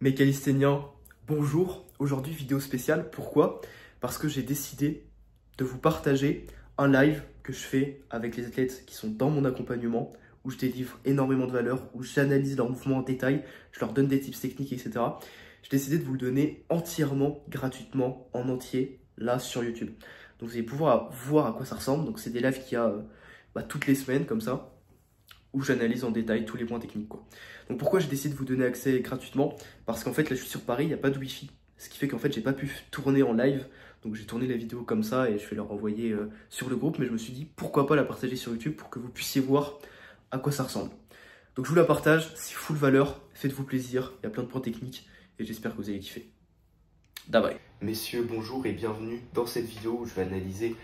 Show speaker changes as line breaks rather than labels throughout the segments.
Mes calisthéniens, bonjour. Aujourd'hui, vidéo spéciale. Pourquoi? Parce que j'ai décidé de vous partager un live que je fais avec les athlètes qui sont dans mon accompagnement, où je délivre énormément de valeur, où j'analyse leurs mouvements en détail, je leur donne des tips techniques, etc. J'ai décidé de vous le donner entièrement, gratuitement, en entier, là sur YouTube. Donc vous allez pouvoir voir à quoi ça ressemble. Donc c'est des lives qu'il y a toutes les semaines, comme ça, où j'analyse en détail tous les points techniques, quoi. Donc pourquoi j'ai décidé de vous donner accès gratuitement? Parce qu'en fait là je suis sur Paris, il n'y a pas de wifi. Ce qui fait qu'en fait j'ai pas pu tourner en live. Donc j'ai tourné la vidéo comme ça et je vais leur envoyer sur le groupe. Mais je me suis dit pourquoi pas la partager sur YouTube pour que vous puissiez voir à quoi ça ressemble. Donc je vous la partage, c'est full valeur, faites-vous plaisir, il y a plein de points techniques et j'espère que vous allez kiffer. Bye.
Messieurs, bonjour et bienvenue dans cette vidéo où je vais analyser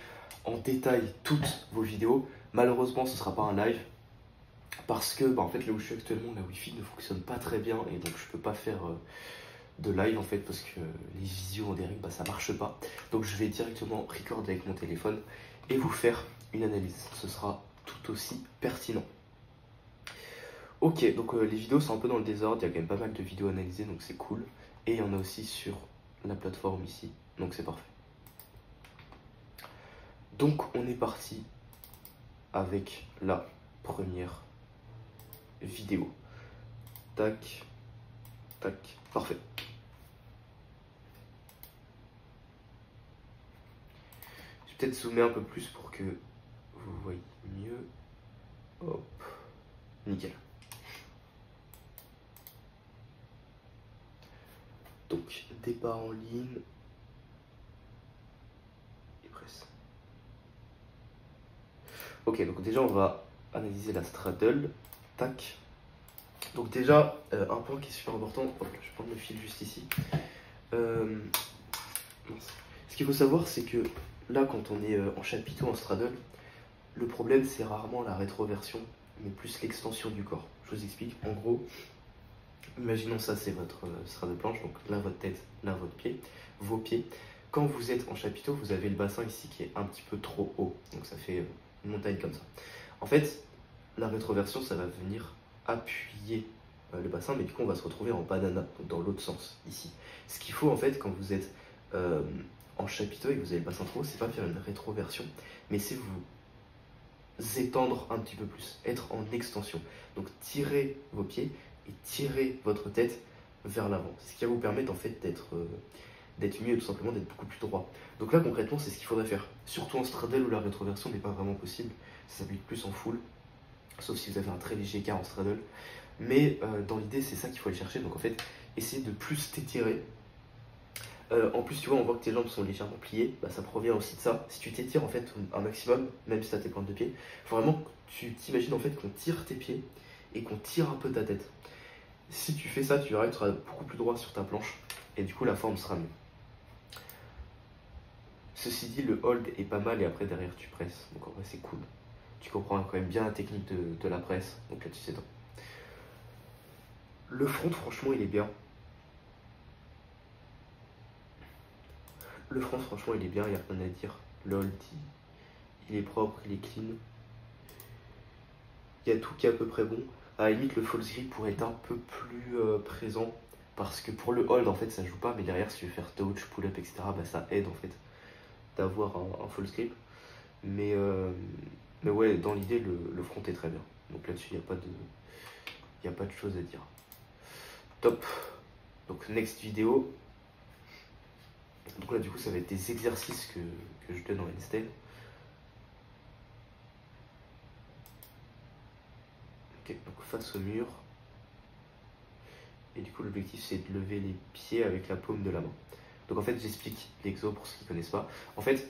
en détail toutes vos vidéos. Malheureusement ce ne sera pas un live. Parce que en fait là où je suis actuellement, la wifi ne fonctionne pas très bien et donc je peux pas faire de live en fait parce que les visios en direct ça marche pas. Donc je vais directement record avec mon téléphone et vous faire une analyse. Ce sera tout aussi pertinent. Ok, donc les vidéos sont un peu dans le désordre, il y a quand même pas mal de vidéos analysées donc c'est cool. Et il y en a aussi sur la plateforme ici, donc c'est parfait. Donc on est parti avec la première vidéo. Tac, tac, parfait. Je vais peut-être zoomer un peu plus pour que vous voyez mieux. Hop, nickel. Donc, départ en ligne. Et presse. Ok, donc déjà on va analyser la straddle. Tac. Donc déjà, un point qui est super important, hop, je vais prendre le fil juste ici. Ce qu'il faut savoir, c'est que là, quand on est en chapiteau, en straddle, le problème, c'est rarement la rétroversion, mais plus l'extension du corps. Je vous explique. En gros, imaginons ça, c'est votre straddle planche, donc là, votre tête, là, votre pied, vos pieds. Quand vous êtes en chapiteau, vous avez le bassin ici qui est un petit peu trop haut, donc ça fait une montagne comme ça. En fait, la rétroversion, ça va venir appuyer le bassin, mais du coup on va se retrouver en banana, donc dans l'autre sens, ici. Ce qu'il faut en fait quand vous êtes en chapiteau et que vous avez le bassin trop haut, c'est pas faire une rétroversion, mais c'est vous étendre un petit peu plus, être en extension. Donc tirez vos pieds et tirez votre tête vers l'avant. C'est ce qui va vous permettre en fait d'être mieux et tout simplement d'être beaucoup plus droit. Donc là concrètement c'est ce qu'il faudrait faire. Surtout en straddle où la rétroversion n'est pas vraiment possible, ça s'applique plus en full. Sauf si vous avez un très léger écart en straddle. Mais dans l'idée, c'est ça qu'il faut aller chercher. Donc en fait, essayez de plus t'étirer. En plus, tu vois, on voit que tes jambes sont légèrement pliées. Ça provient aussi de ça. Si tu t'étires en fait un maximum, même si tu as tes pointes de pied, il faut vraiment que tu t'imagines en fait qu'on tire tes pieds et qu'on tire un peu ta tête. Si tu fais ça, tu verras que tu seras beaucoup plus droit sur ta planche. Et du coup, la forme sera mieux. Ceci dit, le hold est pas mal et après derrière tu presses. Donc en vrai, c'est cool. Tu comprends quand même bien la technique de la presse, donc là-dessus c'est top. Le front, franchement, il est bien. Le front, franchement, il est bien, il n'y a rien à dire. Le hold, il est propre, il est clean. Il y a tout qui est à peu près bon. À la limite, le false grip pourrait être un peu plus présent. Parce que pour le hold, en fait, ça joue pas. Mais derrière, si tu veux faire touch, pull-up, etc., ça aide, en fait, d'avoir un false grip. Mais ouais, dans l'idée, le front est très bien. Donc là-dessus, il n'y a pas de choses à dire. Top. Donc, next vidéo. Donc là, du coup, ça va être des exercices que je donne en handstand. Ok, donc face au mur. Et du coup, l'objectif, c'est de lever les pieds avec la paume de la main. Donc en fait, j'explique l'exo pour ceux qui ne connaissent pas. En fait,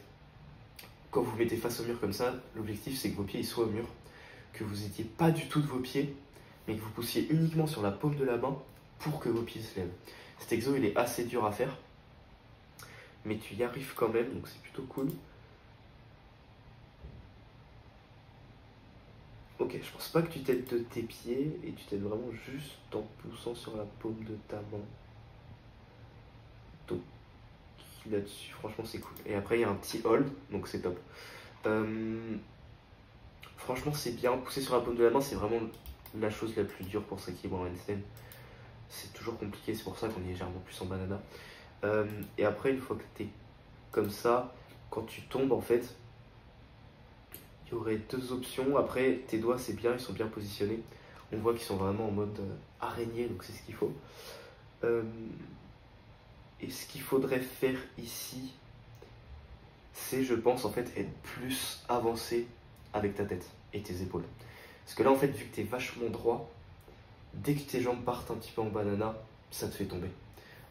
quand vous vous mettez face au mur comme ça, l'objectif c'est que vos pieds ils soient au mur, que vous n'étiez pas du tout de vos pieds, mais que vous poussiez uniquement sur la paume de la main pour que vos pieds se lèvent. Cet exo il est assez dur à faire, mais tu y arrives quand même, donc c'est plutôt cool. Ok, je pense pas que tu t'aides de tes pieds, et tu t'aides vraiment juste en poussant sur la paume de ta main. Donc là-dessus, franchement c'est cool. Et après il y a un petit hold, donc c'est top. Franchement c'est bien, pousser sur la paume de la main c'est vraiment la chose la plus dure pour s'équilibrer en handstand. c'est toujours compliqué, c'est pour ça qu'on est légèrement plus en banana. Et après, une fois que tu es comme ça, quand tu tombes en fait, il y aurait deux options. Après, tes doigts, c'est bien, ils sont bien positionnés. On voit qu'ils sont vraiment en mode araignée, donc c'est ce qu'il faut. Et ce qu'il faudrait faire ici, c'est, je pense, en fait, être plus avancé avec ta tête et tes épaules. Parce que là, en fait, vu que tu es vachement droit, dès que tes jambes partent un petit peu en banana, ça te fait tomber.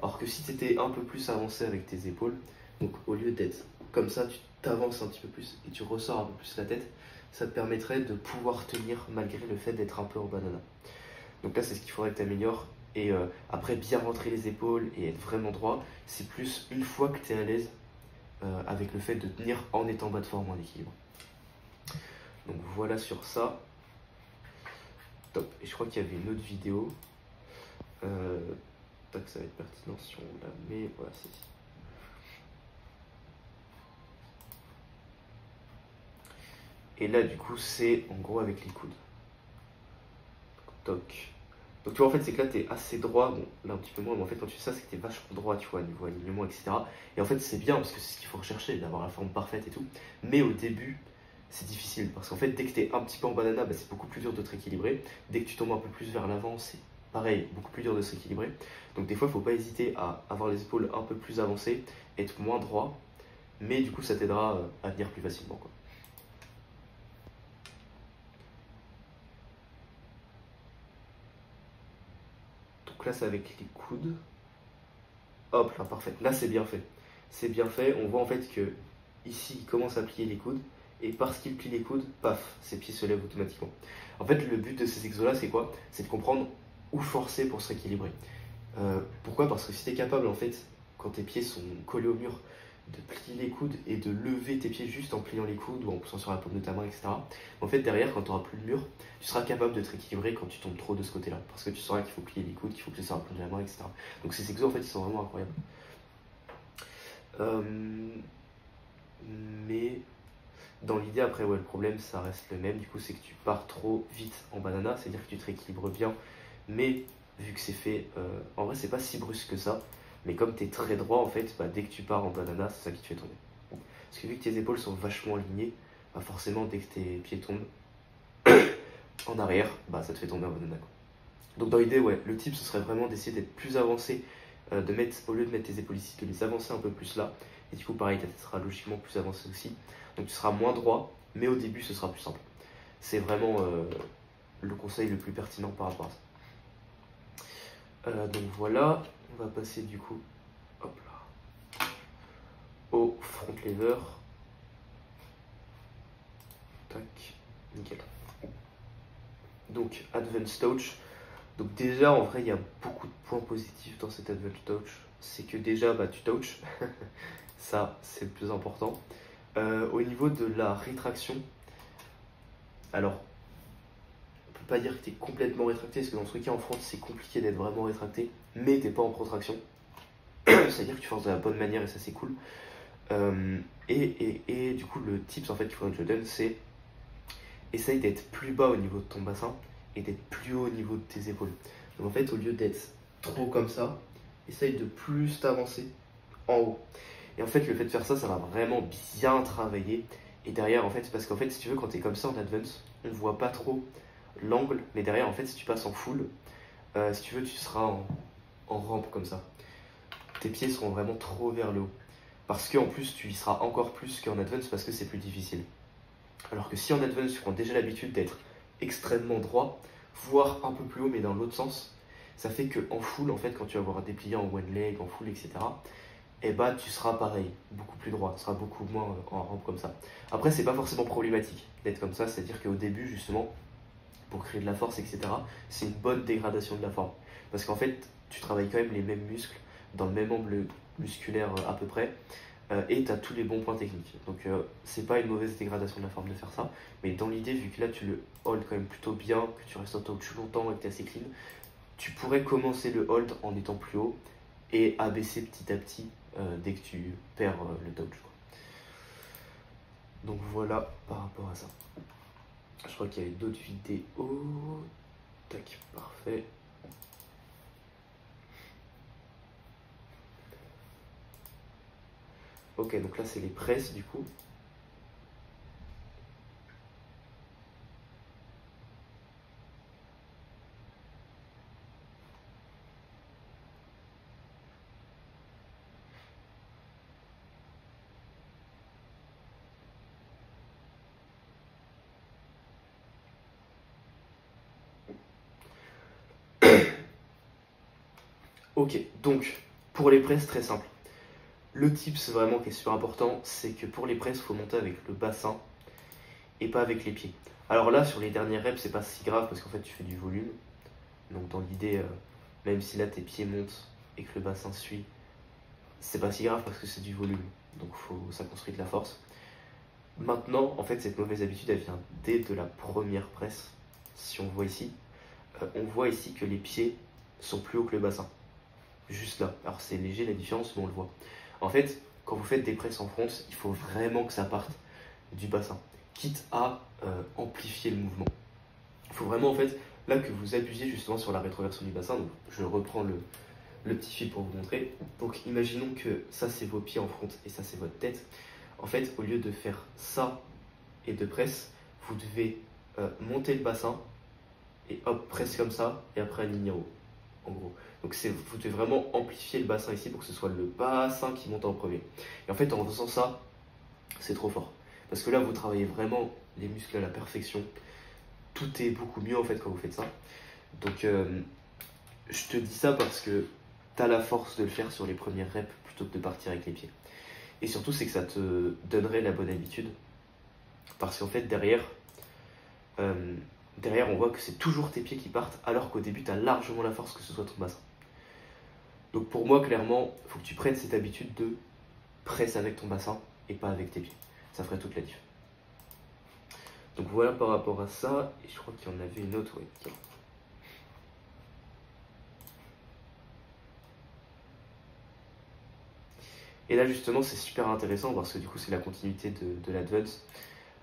Alors que si tu étais un peu plus avancé avec tes épaules, donc au lieu d'être comme ça, tu t'avances un petit peu plus et tu ressors un peu plus la tête, ça te permettrait de pouvoir tenir malgré le fait d'être un peu en banana. Donc là, c'est ce qu'il faudrait que tu améliores. Et après, bien rentrer les épaules et être vraiment droit, c'est plus une fois que tu es à l'aise avec le fait de tenir en étant bas de forme en équilibre. Donc voilà sur ça. Top. Et je crois qu'il y avait une autre vidéo. Tac, ça va être pertinent si on la met. Voilà, c'est ici. Et là, du coup, c'est en gros avec les coudes. Toc. Donc tu vois, en fait, c'est que là, tu es assez droit. Bon, là, un petit peu moins, mais en fait, quand tu fais ça, c'est que tu es vachement droit, tu vois, niveau alignement, etc. Et en fait, c'est bien parce que c'est ce qu'il faut rechercher, d'avoir la forme parfaite et tout. Mais au début, c'est difficile parce qu'en fait, dès que tu es un petit peu en banana, bah, c'est beaucoup plus dur de te rééquilibrer. Dès que tu tombes un peu plus vers l'avant, c'est pareil, beaucoup plus dur de se rééquilibrer. Donc des fois, il ne faut pas hésiter à avoir les épaules un peu plus avancées, être moins droit. Mais du coup, ça t'aidera à venir plus facilement, quoi. Donc là, c'est avec les coudes. Hop là, parfait. Là, c'est bien fait. C'est bien fait. On voit en fait que ici, il commence à plier les coudes. Et parce qu'il plie les coudes, paf, ses pieds se lèvent automatiquement. En fait, le but de ces exos-là, c'est quoi? C'est de comprendre où forcer pour se rééquilibrer. Pourquoi? Parce que si tu es capable, en fait, quand tes pieds sont collés au mur, de plier les coudes et de lever tes pieds juste en pliant les coudes ou en poussant sur la paume de ta main, etc. En fait, derrière, quand tu n'auras plus le mur, tu seras capable de te rééquilibrer quand tu tombes trop de ce côté-là. Parce que tu sauras qu'il faut plier les coudes, qu'il faut pousser sur la paume de la main, etc. Donc ces exos, en fait, ils sont vraiment incroyables. Mais dans l'idée, après, ouais, le problème, ça reste le même. Du coup, c'est que tu pars trop vite en banana, c'est-à-dire que tu te rééquilibres bien. Mais vu que c'est fait, en vrai, c'est pas si brusque que ça. Mais comme tu es très droit, en fait, bah, dès que tu pars en banana, c'est ça qui te fait tomber. Parce que vu que tes épaules sont vachement alignées, bah forcément, dès que tes pieds tombent en arrière, bah, ça te fait tomber en banana, quoi. Donc dans l'idée, ouais, le tip, ce serait vraiment d'essayer d'être plus avancé, de mettre, au lieu de mettre tes épaules ici, de les avancer un peu plus là. Et du coup, pareil, ta tête sera logiquement plus avancée aussi. Donc tu seras moins droit, mais au début, ce sera plus simple. C'est vraiment le conseil le plus pertinent par rapport à ça. Donc voilà, on va passer du coup, hop là, au front lever. Tac, nickel. Donc Advanced Touch. Donc déjà, en vrai, il y a beaucoup de points positifs dans cet Advanced Touch. C'est que déjà, bah, tu touches. Ça, c'est le plus important. Au niveau de la rétraction, alors, on peut pas dire que tu es complètement rétracté, parce que dans ce cas, en France, c'est compliqué d'être vraiment rétracté, mais t'es pas en protraction. C'est-à-dire que tu forces de la bonne manière et ça, c'est cool. Et du coup, le tips en fait qu'il faudrait que je donne, c'est essaye d'être plus bas au niveau de ton bassin et d'être plus haut au niveau de tes épaules. Donc en fait, au lieu d'être trop comme ça, essaye de plus t'avancer en haut. Et en fait, le fait de faire ça, ça va vraiment bien travailler. Et derrière, en fait, c'est parce qu'en fait, si tu veux, quand tu es comme ça en advance, on voit pas trop l'angle. Mais derrière, en fait, si tu passes en full, si tu veux, tu seras en rampe comme ça. Tes pieds seront vraiment trop vers le haut. Parce qu'en plus, tu y seras encore plus qu'en advance parce que c'est plus difficile. Alors que si en advance, tu prends déjà l'habitude d'être extrêmement droit, voire un peu plus haut, mais dans l'autre sens, ça fait qu'en full, en fait, quand tu vas avoir un déplié en one leg, en full, etc., et bah tu seras pareil, beaucoup plus droit, tu seras beaucoup moins en rampe comme ça. Après, c'est pas forcément problématique d'être comme ça, c'est-à-dire qu'au début, justement, pour créer de la force, etc., c'est une bonne dégradation de la forme. Parce qu'en fait, tu travailles quand même les mêmes muscles, dans le même angle musculaire à peu près, et tu as tous les bons points techniques. Donc c'est pas une mauvaise dégradation de la forme de faire ça, mais dans l'idée, vu que là tu le hold quand même plutôt bien, que tu restes en touch longtemps et que tu es assez clean, tu pourrais commencer le hold en étant plus haut et abaisser petit à petit dès que tu perds le touch, quoi. Donc voilà par rapport à ça. Je crois qu'il y avait d'autres vidéos. Tac, parfait. Ok, donc là c'est les presses du coup. Ok, donc pour les presses, très simple. Le tips vraiment qui est super important, c'est que pour les presses, il faut monter avec le bassin et pas avec les pieds. Alors là, sur les dernières reps, c'est pas si grave parce qu'en fait, tu fais du volume. Donc dans l'idée, même si là tes pieds montent et que le bassin suit, c'est pas si grave parce que c'est du volume. Donc ça construit de la force. Maintenant, en fait, cette mauvaise habitude, elle vient dès de la première presse. Si on voit ici, on voit ici que les pieds sont plus hauts que le bassin. Juste là. Alors c'est léger la différence, mais on le voit. En fait, quand vous faites des presses en front, il faut vraiment que ça parte du bassin, quitte à amplifier le mouvement. Il faut vraiment en fait là que vous abusiez justement sur la rétroversion du bassin. Donc je reprends le petit fil pour vous montrer. Donc imaginons que ça c'est vos pieds en front et ça c'est votre tête. En fait, au lieu de faire ça et de presse, vous devez monter le bassin et hop, presse comme ça et après aligner en haut. En gros. Donc vous devez vraiment amplifier le bassin ici pour que ce soit le bassin qui monte en premier. Et en fait, en faisant ça, c'est trop fort. Parce que là, vous travaillez vraiment les muscles à la perfection. Tout est beaucoup mieux en fait quand vous faites ça. Donc, je te dis ça parce que tu as la force de le faire sur les premières reps plutôt que de partir avec les pieds. Et surtout, c'est que ça te donnerait la bonne habitude. Parce qu'en fait, derrière, on voit que c'est toujours tes pieds qui partent, alors qu'au début, tu as largement la force que ce soit ton bassin. Donc pour moi, clairement, il faut que tu prennes cette habitude de presse avec ton bassin et pas avec tes pieds. Ça ferait toute la diff. Donc voilà par rapport à ça. Et je crois qu'il y en avait une autre, ouais. Tiens. Et là justement, c'est super intéressant parce que du coup, c'est la continuité de l'advance.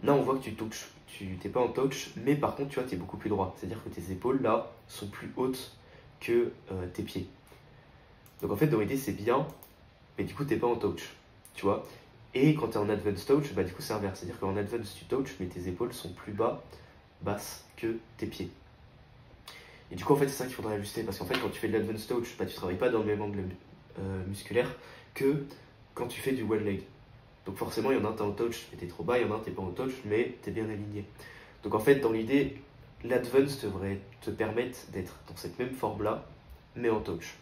Là, on voit que tu touches. Tu n'es pas en touch, mais par contre, tu vois, tu es beaucoup plus droit. C'est-à-dire que tes épaules, là, sont plus hautes que tes pieds. Donc en fait, dans l'idée, c'est bien, mais du coup, tu n'es pas en touch. Tu vois. Et quand tu es en advance touch, bah, du coup, c'est inverse. C'est-à-dire qu'en advance, tu touch, mais tes épaules sont plus basses que tes pieds. Et du coup, en fait, c'est ça qu'il faudrait ajuster. Parce qu'en fait, quand tu fais de l'advance touch, bah, tu ne travailles pas dans le même angle musculaire que quand tu fais du one leg. Donc forcément, il y en a un, t'es en touch, mais t'es trop bas, il y en a un, t'es pas en touch, mais t'es bien aligné. Donc en fait, dans l'idée, l'advance devrait te permettre d'être dans cette même forme-là, mais en touch.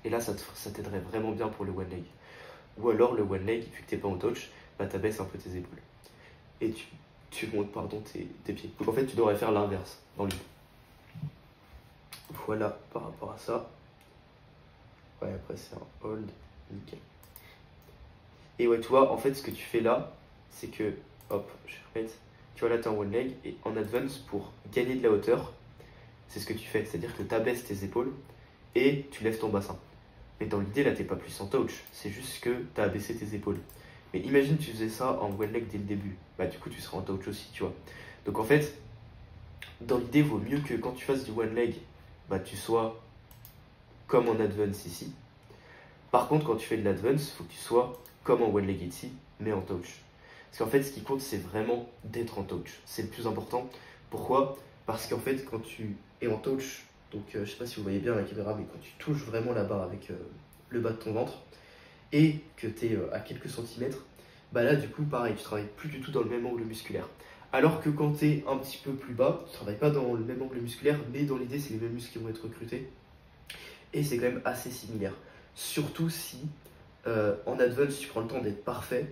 Et là, ça t'aiderait vraiment bien pour le one leg. Ou alors, le one leg, vu que t'es pas en touch, bah t'abaisses un peu tes épaules. Et tu montes, pardon, tes pieds. Donc en fait, tu devrais faire l'inverse, dans l'idée. Voilà, par rapport à ça. Ouais, après, c'est un hold, nickel. Et ouais, tu vois, en fait, ce que tu fais là, c'est que, hop, je répète, tu vois, là, tu es en one leg, et en advance, pour gagner de la hauteur, c'est ce que tu fais, c'est-à-dire que tu abaisses tes épaules et tu lèves ton bassin. Mais dans l'idée, là, tu n'es pas plus en touch, c'est juste que tu as abaissé tes épaules. Mais imagine, tu faisais ça en one leg dès le début, bah du coup, tu serais en touch aussi, tu vois. Donc en fait, dans l'idée, il vaut mieux que quand tu fasses du one leg, bah tu sois comme en advance ici. Par contre, quand tu fais de l'advance, il faut que tu sois comme en one leg ici, mais en touch. Parce qu'en fait, ce qui compte, c'est vraiment d'être en touch. C'est le plus important. Pourquoi? Parce qu'en fait, quand tu es en touch, donc je sais pas si vous voyez bien la caméra, mais quand tu touches vraiment la barre avec le bas de ton ventre et que tu es à quelques centimètres, bah là, du coup, pareil, tu travailles plus du tout dans le même angle musculaire. Alors que quand tu es un petit peu plus bas, tu travailles pas dans le même angle musculaire, mais dans l'idée, c'est les mêmes muscles qui vont être recrutés. Et c'est quand même assez similaire. Surtout si en advance, tu prends le temps d'être parfait.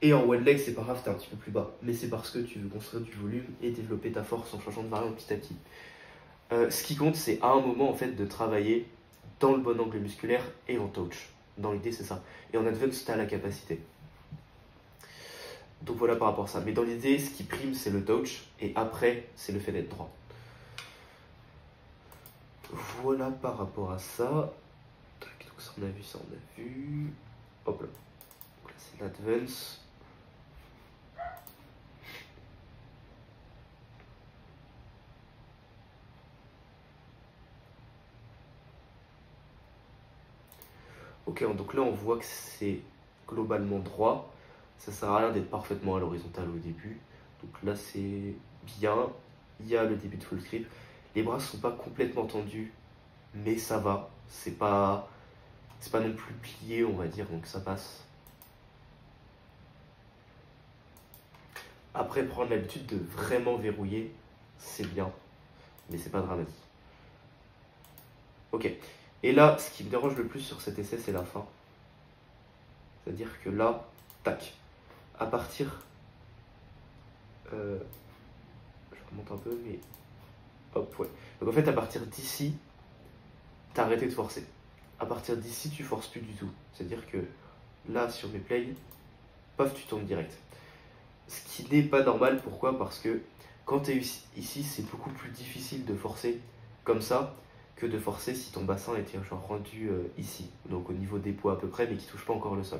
Et en one leg, c'est pas grave, t'es un petit peu plus bas. Mais c'est parce que tu veux construire du volume et développer ta force en changeant de variante petit à petit. Ce qui compte, c'est à un moment en fait de travailler dans le bon angle musculaire et en touch. Dans l'idée, c'est ça. Et en advance, t'as la capacité. Donc voilà par rapport à ça. Mais dans l'idée, ce qui prime, c'est le touch. Et après, c'est le fait d'être droit. Voilà par rapport à ça. Donc ça, on a vu, ça, on a vu. Hop là. Donc là, c'est l'advance. Ok, donc là on voit que c'est globalement droit. Ça sert à rien d'être parfaitement à l'horizontale au début. Donc là c'est bien. Il y a le début de full grip. Les bras sont pas complètement tendus, mais ça va. C'est pas non plus plié, on va dire, donc ça passe. Après, prendre l'habitude de vraiment verrouiller, c'est bien, mais c'est pas dramatique. Ok. Et là, ce qui me dérange le plus sur cet essai, c'est la fin. C'est-à-dire que là, tac, à partir... je remonte un peu, mais... Hop, ouais. Donc en fait, à partir d'ici, t'as arrêté de forcer. À partir d'ici, tu forces plus du tout. C'est-à-dire que là, sur mes plays, paf, tu tournes direct. Ce qui n'est pas normal, pourquoi? Parce que quand tu es ici, c'est beaucoup plus difficile de forcer comme ça que de forcer si ton bassin était genre rendu ici, donc au niveau des poids à peu près, mais qui ne touche pas encore le sol.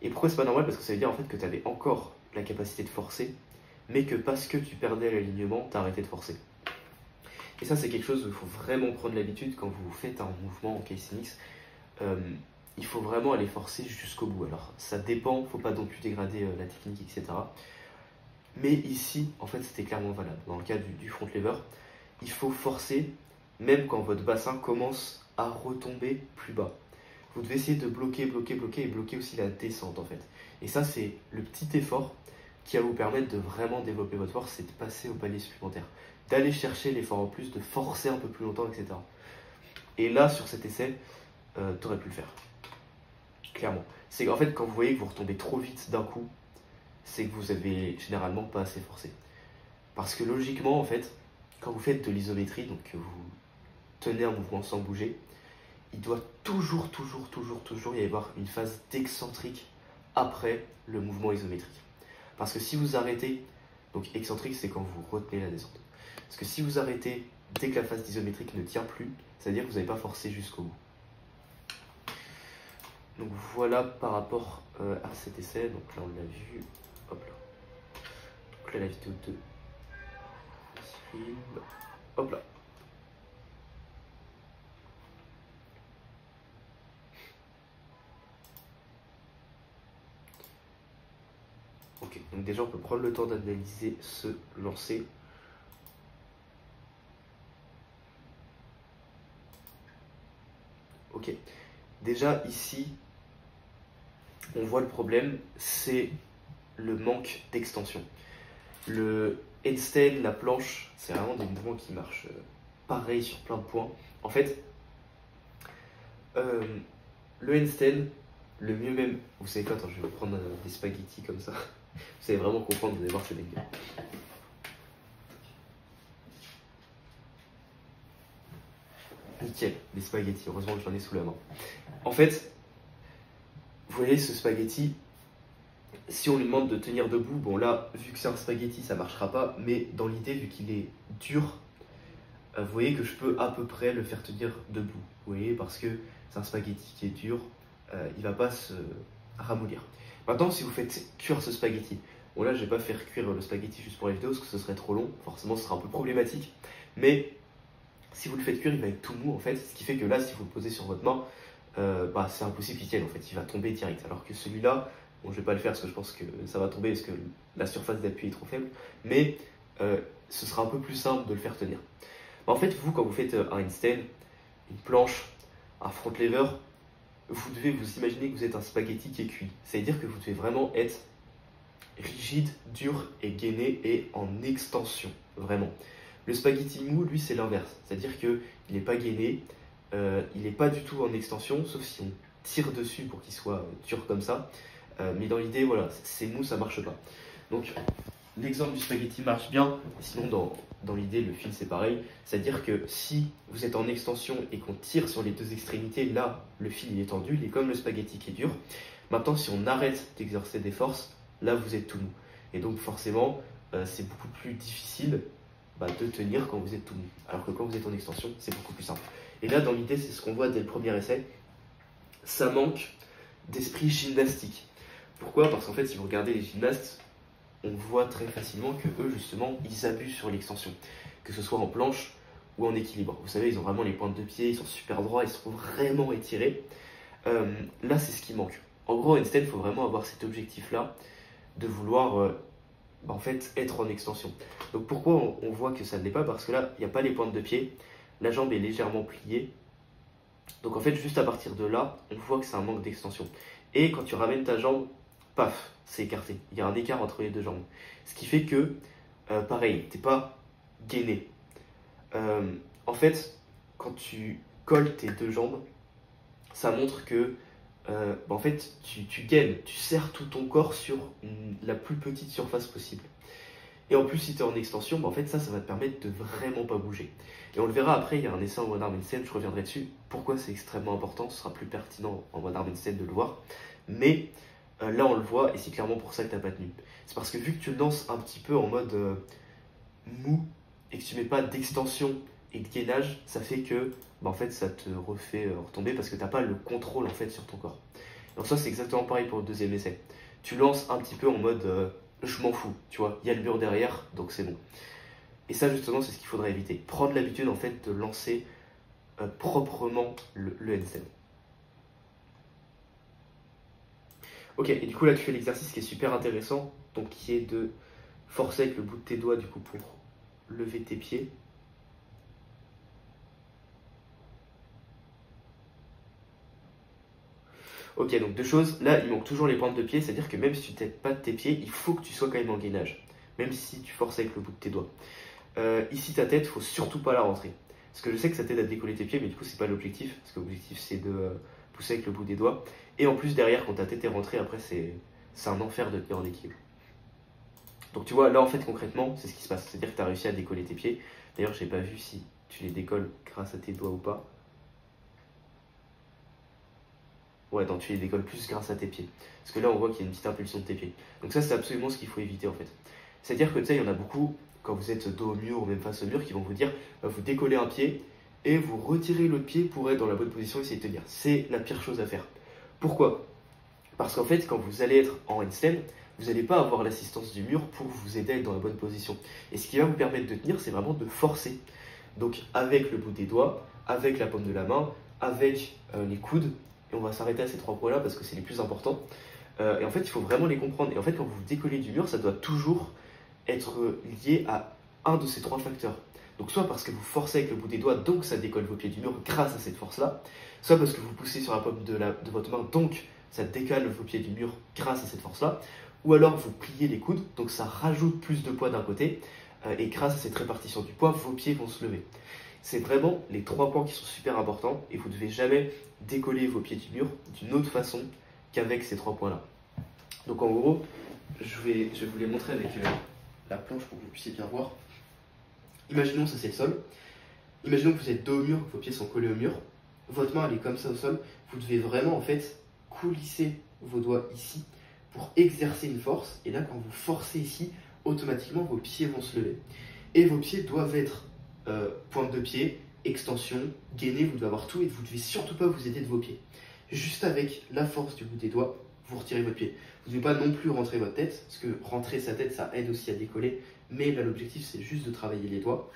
Et pourquoi c'est pas normal? Parce que ça veut dire en fait que tu avais encore la capacité de forcer, mais que parce que tu perdais l'alignement, tu as arrêté de forcer. Et ça, c'est quelque chose où il faut vraiment prendre l'habitude quand vous faites un mouvement en calisthenics. Il faut vraiment aller forcer jusqu'au bout. Alors, ça dépend, il ne faut pas non plus dégrader la technique, etc. Mais ici, en fait, c'était clairement valable. Dans le cas du front lever, il faut forcer, même quand votre bassin commence à retomber plus bas. Vous devez essayer de bloquer, bloquer, bloquer et bloquer aussi la descente, en fait. Et ça, c'est le petit effort qui va vous permettre de vraiment développer votre force, c'est de passer au palier supplémentaire, d'aller chercher l'effort en plus, de forcer un peu plus longtemps, etc. Et là, sur cet essai, tu aurais pu le faire. Clairement. C'est qu'en fait, quand vous voyez que vous retombez trop vite d'un coup, c'est que vous avez généralement pas assez forcé. Parce que logiquement, en fait, quand vous faites de l'isométrie, donc que vous tenez un mouvement sans bouger, il doit toujours y avoir une phase d'excentrique après le mouvement isométrique. Parce que si vous arrêtez, donc excentrique, c'est quand vous retenez la descente. Parce que si vous arrêtez dès que la phase d'isométrique ne tient plus, c'est-à-dire que vous n'avez pas forcé jusqu'au bout. Donc voilà par rapport à cet essai. Donc là on l'a vu. Hop là. Donc là la vidéo 2. Hop là. Ok, donc déjà on peut prendre le temps d'analyser ce lancer. Ok, déjà ici, on voit le problème, c'est le manque d'extension. Le handstand, la planche, c'est vraiment des mouvements qui marchent pareil sur plein de points. En fait, le handstand, le mieux même, vous savez quoi, attends, je vais prendre des spaghettis comme ça. Vous allez vraiment comprendre, vous allez voir, c'est dingue. Nickel, des spaghettis, heureusement que j'en ai sous la main. En fait, vous voyez ce spaghetti, si on lui demande de tenir debout, bon là, vu que c'est un spaghetti, ça marchera pas, mais dans l'idée, vu qu'il est dur, vous voyez que je peux à peu près le faire tenir debout. Vous voyez, parce que c'est un spaghetti qui est dur, il va pas se ramollir. Maintenant, si vous faites cuire ce spaghetti, bon là, je vais pas faire cuire le spaghetti juste pour la vidéo, parce que ce serait trop long, forcément ce sera un peu problématique, mais si vous le faites cuire, il va être tout mou en fait, ce qui fait que là, si vous le posez sur votre main, c'est impossible qu'il tienne en fait, il va tomber direct. Alors que celui-là, bon, je vais pas le faire parce que je pense que ça va tomber parce que la surface d'appui est trop faible, mais ce sera un peu plus simple de le faire tenir. En fait, vous, quand vous faites un handstand, une planche, un front lever, vous devez vous imaginer que vous êtes un spaghetti qui est cuit. C'est-à-dire que vous devez vraiment être rigide, dur et gainé et en extension, vraiment. Le spaghetti mou, lui, c'est l'inverse. C'est-à-dire qu'il n'est pas gainé, il n'est pas du tout en extension, sauf si on tire dessus pour qu'il soit dur comme ça. Mais dans l'idée, voilà, c'est mou, ça marche pas. Donc, l'exemple du spaghetti marche bien, sinon dans l'idée, le fil c'est pareil. C'est-à-dire que si vous êtes en extension et qu'on tire sur les deux extrémités, là, le fil il est tendu, il est comme le spaghetti qui est dur. Maintenant, si on arrête d'exercer des forces, là, vous êtes tout mou. Et donc, forcément, c'est beaucoup plus difficile de tenir quand vous êtes tout mou. Alors que quand vous êtes en extension, c'est beaucoup plus simple. Et là, dans l'idée, c'est ce qu'on voit dès le premier essai. Ça manque d'esprit gymnastique. Pourquoi? Parce qu'en fait, si vous regardez les gymnastes, on voit très facilement que eux, justement, ils abusent sur l'extension. Que ce soit en planche ou en équilibre. Vous savez, ils ont vraiment les pointes de pied, ils sont super droits, ils sont vraiment étirés. Là, c'est ce qui manque. En gros, handstand, il faut vraiment avoir cet objectif-là de vouloir en fait être en extension. Donc pourquoi on voit que ça ne l'est pas? Parce que là, il n'y a pas les pointes de pied, la jambe est légèrement pliée. Donc en fait, juste à partir de là, on voit que c'est un manque d'extension. Et quand tu ramènes ta jambe, paf, c'est écarté. Il y a un écart entre les deux jambes. Ce qui fait que, pareil, t'es pas gainé. En fait, quand tu colles tes deux jambes, ça montre que en fait, tu gaines, tu serres tout ton corps sur la plus petite surface possible. Et en plus, si tu es en extension, en fait, ça va te permettre de vraiment pas bouger. Et on le verra après, il y a un essai en One Arm Handstand, je reviendrai dessus. Pourquoi c'est extrêmement important, ce sera plus pertinent en One Arm Handstand de le voir. Mais là, on le voit, et c'est clairement pour ça que tu n'as pas tenu. C'est parce que vu que tu le danses un petit peu en mode mou, et que tu mets pas d'extension et de gainage, ça fait que en fait, ça te refait retomber parce que tu n'as pas le contrôle en fait sur ton corps. Donc ça, c'est exactement pareil pour le deuxième essai. Tu lances un petit peu en mode je m'en fous, tu vois, il y a le mur derrière, donc c'est bon. Et ça, justement, c'est ce qu'il faudrait éviter. Prendre l'habitude en fait de lancer proprement le handstand. Ok, et du coup là tu fais l'exercice qui est super intéressant, donc qui est de forcer avec le bout de tes doigts du coup pour lever tes pieds. Ok, donc deux choses, là il manque toujours les pointes de pied, c'est-à-dire que même si tu t'aides pas de tes pieds, il faut que tu sois quand même en gainage, même si tu forces avec le bout de tes doigts. Ici ta tête, il faut surtout pas la rentrer, parce que je sais que ça t'aide à décoller tes pieds, mais du coup c'est pas l'objectif, parce que l'objectif c'est de pousser avec le bout des doigts, et en plus derrière quand ta tête est rentrée, après c'est un enfer de tenir en équilibre. Donc tu vois, là en fait concrètement, c'est ce qui se passe, c'est-à-dire que tu as réussi à décoller tes pieds. D'ailleurs, j'ai pas vu si tu les décolles grâce à tes doigts ou pas. Ouais, non, tu les décolles plus grâce à tes pieds. Parce que là, on voit qu'il y a une petite impulsion de tes pieds. Donc ça, c'est absolument ce qu'il faut éviter en fait. C'est-à-dire que tu sais, il y en a beaucoup, quand vous êtes dos au mur ou même face au mur, qui vont vous dire, vous décollez un pied et vous retirez l'autre pied pour être dans la bonne position et essayer de tenir. C'est la pire chose à faire. Pourquoi? Parce qu'en fait, quand vous allez être en handstand, vous n'allez pas avoir l'assistance du mur pour vous aider à être dans la bonne position. Et ce qui va vous permettre de tenir, c'est vraiment de forcer. Donc avec le bout des doigts, avec la paume de la main, avec les coudes. Et on va s'arrêter à ces trois points-là parce que c'est les plus importants. Et en fait, il faut vraiment les comprendre. Et en fait, quand vous décollez du mur, ça doit toujours être lié à un de ces trois facteurs. Donc soit parce que vous forcez avec le bout des doigts, donc ça décolle vos pieds du mur grâce à cette force-là. Soit parce que vous poussez sur la paume de votre main, donc ça décale vos pieds du mur grâce à cette force-là. Ou alors vous pliez les coudes, donc ça rajoute plus de poids d'un côté. Et grâce à cette répartition du poids, vos pieds vont se lever. C'est vraiment les trois points qui sont super importants et vous ne devez jamais décoller vos pieds du mur d'une autre façon qu'avec ces trois points-là. Donc en gros, je vais vous les montrer avec la planche pour que vous puissiez bien voir. Imaginons ça c'est le sol. Imaginons que vous êtes dos au mur, vos pieds sont collés au mur. Votre main elle est comme ça au sol. Vous devez vraiment en fait coulisser vos doigts ici pour exercer une force. Et là quand vous forcez ici, automatiquement vos pieds vont se lever. Et vos pieds doivent être pointe de pied, extension, gainer, vous devez avoir tout et vous ne devez surtout pas vous aider de vos pieds. Juste avec la force du bout des doigts, vous retirez votre pied. Vous ne devez pas non plus rentrer votre tête, parce que rentrer sa tête, ça aide aussi à décoller, mais là l'objectif c'est juste de travailler les doigts.